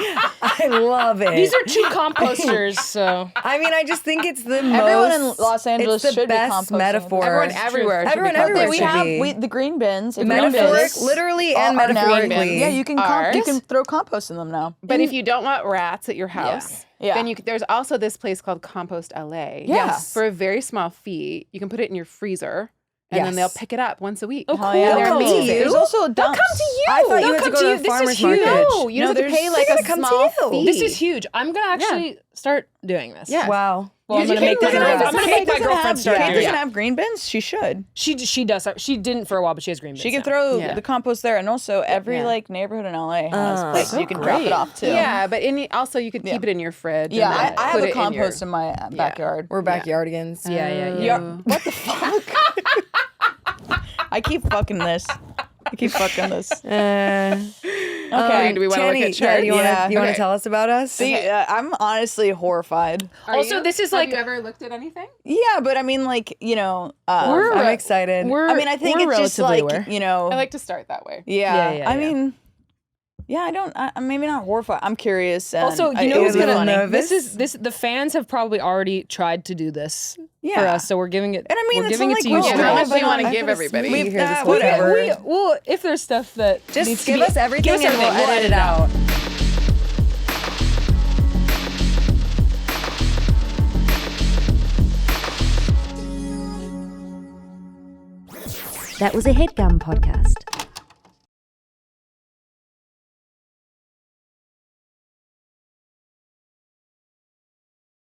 [SPEAKER 4] I love it.
[SPEAKER 3] These are two composters, so
[SPEAKER 4] I mean, I just think it's the most.
[SPEAKER 2] Everyone in Los Angeles
[SPEAKER 4] it's the
[SPEAKER 2] should be
[SPEAKER 4] best
[SPEAKER 2] composting.
[SPEAKER 4] metaphor.
[SPEAKER 5] Everyone everywhere. should be
[SPEAKER 4] Everyone everywhere
[SPEAKER 5] composting.
[SPEAKER 2] we
[SPEAKER 4] should
[SPEAKER 2] have
[SPEAKER 4] be.
[SPEAKER 2] the green bins. The
[SPEAKER 4] Metaphoric,
[SPEAKER 2] green bins
[SPEAKER 4] literally
[SPEAKER 2] are
[SPEAKER 4] and
[SPEAKER 2] now-
[SPEAKER 4] metaphorically.
[SPEAKER 2] Yeah, you can
[SPEAKER 5] Ours?
[SPEAKER 2] you can throw compost in them now.
[SPEAKER 5] But if you don't want rats at your house,
[SPEAKER 2] Yeah.
[SPEAKER 5] then there's also this place called Compost LA.
[SPEAKER 2] Yes.
[SPEAKER 5] For a very small fee, you can put it in your freezer, and then they'll
[SPEAKER 4] Yes.
[SPEAKER 5] pick it up once a week.
[SPEAKER 3] Oh,
[SPEAKER 2] Hell
[SPEAKER 3] cool.
[SPEAKER 2] yeah.
[SPEAKER 5] They're
[SPEAKER 4] They'll come to
[SPEAKER 5] amazing.
[SPEAKER 4] you.
[SPEAKER 2] There's also a dump.
[SPEAKER 4] I thought you
[SPEAKER 3] They'll
[SPEAKER 4] had to
[SPEAKER 3] come
[SPEAKER 4] go
[SPEAKER 3] to
[SPEAKER 4] to
[SPEAKER 3] you.
[SPEAKER 4] the
[SPEAKER 3] This
[SPEAKER 4] farmer's
[SPEAKER 3] is huge.
[SPEAKER 4] market.
[SPEAKER 5] No, you don't have to pay like
[SPEAKER 4] they're
[SPEAKER 5] a
[SPEAKER 4] gonna come to
[SPEAKER 5] small
[SPEAKER 4] you.
[SPEAKER 5] fee.
[SPEAKER 3] this is huge. I'm gonna actually start doing this.
[SPEAKER 5] Yeah.
[SPEAKER 4] Wow.
[SPEAKER 3] Well, I'm
[SPEAKER 5] You
[SPEAKER 3] gonna
[SPEAKER 5] can
[SPEAKER 3] make
[SPEAKER 5] do
[SPEAKER 3] my
[SPEAKER 5] that.
[SPEAKER 3] girlfriend. I'm gonna make my girlfriend start
[SPEAKER 2] Kate
[SPEAKER 3] doing
[SPEAKER 2] doesn't
[SPEAKER 3] it.
[SPEAKER 2] have green bins. She should.
[SPEAKER 3] She does. She didn't for a while, but she has green bins.
[SPEAKER 2] She can
[SPEAKER 3] now.
[SPEAKER 2] throw
[SPEAKER 5] Yeah.
[SPEAKER 2] the compost there, and also every
[SPEAKER 5] Yeah.
[SPEAKER 2] like neighborhood in LA has places
[SPEAKER 4] so
[SPEAKER 2] you can drop it
[SPEAKER 3] great.
[SPEAKER 2] off to.
[SPEAKER 5] Yeah, but also you could keep it in your fridge.
[SPEAKER 2] Yeah,
[SPEAKER 5] and then
[SPEAKER 2] I have
[SPEAKER 5] put
[SPEAKER 2] a
[SPEAKER 5] it in your-
[SPEAKER 2] compost in my backyard.
[SPEAKER 4] We're backyardigans.
[SPEAKER 3] Yeah.
[SPEAKER 2] What the fuck? I keep fucking this. I keep fucking this.
[SPEAKER 5] Okay, do we want to look
[SPEAKER 4] Chani,
[SPEAKER 5] at charts?
[SPEAKER 4] you want to
[SPEAKER 5] Okay.
[SPEAKER 4] tell us about us?
[SPEAKER 2] See, I'm honestly horrified.
[SPEAKER 3] Also, this is
[SPEAKER 5] Have
[SPEAKER 3] like
[SPEAKER 5] you ever looked at anything?
[SPEAKER 2] Yeah, but I mean, like, you know,
[SPEAKER 4] I'm excited.
[SPEAKER 2] I mean, I think
[SPEAKER 3] we're
[SPEAKER 2] it's just
[SPEAKER 3] relatively
[SPEAKER 2] like,
[SPEAKER 3] aware.
[SPEAKER 2] you know,
[SPEAKER 5] I like to start that way.
[SPEAKER 2] yeah. I
[SPEAKER 3] yeah.
[SPEAKER 2] mean, yeah, I'm maybe not horrified. I'm curious. And
[SPEAKER 3] Also, you
[SPEAKER 2] it
[SPEAKER 3] know
[SPEAKER 2] would
[SPEAKER 3] who's
[SPEAKER 2] be
[SPEAKER 3] gonna
[SPEAKER 2] funny.
[SPEAKER 4] nervous?
[SPEAKER 3] the fans have probably already tried to do this for
[SPEAKER 2] Yeah.
[SPEAKER 3] us, so we're giving it.
[SPEAKER 2] And I mean,
[SPEAKER 3] we're
[SPEAKER 2] it's
[SPEAKER 3] giving
[SPEAKER 2] not
[SPEAKER 3] it to
[SPEAKER 2] like
[SPEAKER 3] you.
[SPEAKER 2] we're
[SPEAKER 3] straight.
[SPEAKER 5] How
[SPEAKER 2] Yeah,
[SPEAKER 5] much do you
[SPEAKER 2] but
[SPEAKER 5] want to
[SPEAKER 2] I'm
[SPEAKER 5] give everybody?
[SPEAKER 4] We've hear this
[SPEAKER 2] whatever.
[SPEAKER 3] Well, if there's stuff that
[SPEAKER 4] Just
[SPEAKER 3] needs to
[SPEAKER 4] give
[SPEAKER 3] be-
[SPEAKER 4] us everything
[SPEAKER 3] give us
[SPEAKER 4] and we'll
[SPEAKER 3] everything.
[SPEAKER 4] edit it out.
[SPEAKER 1] That was a Headgum podcast.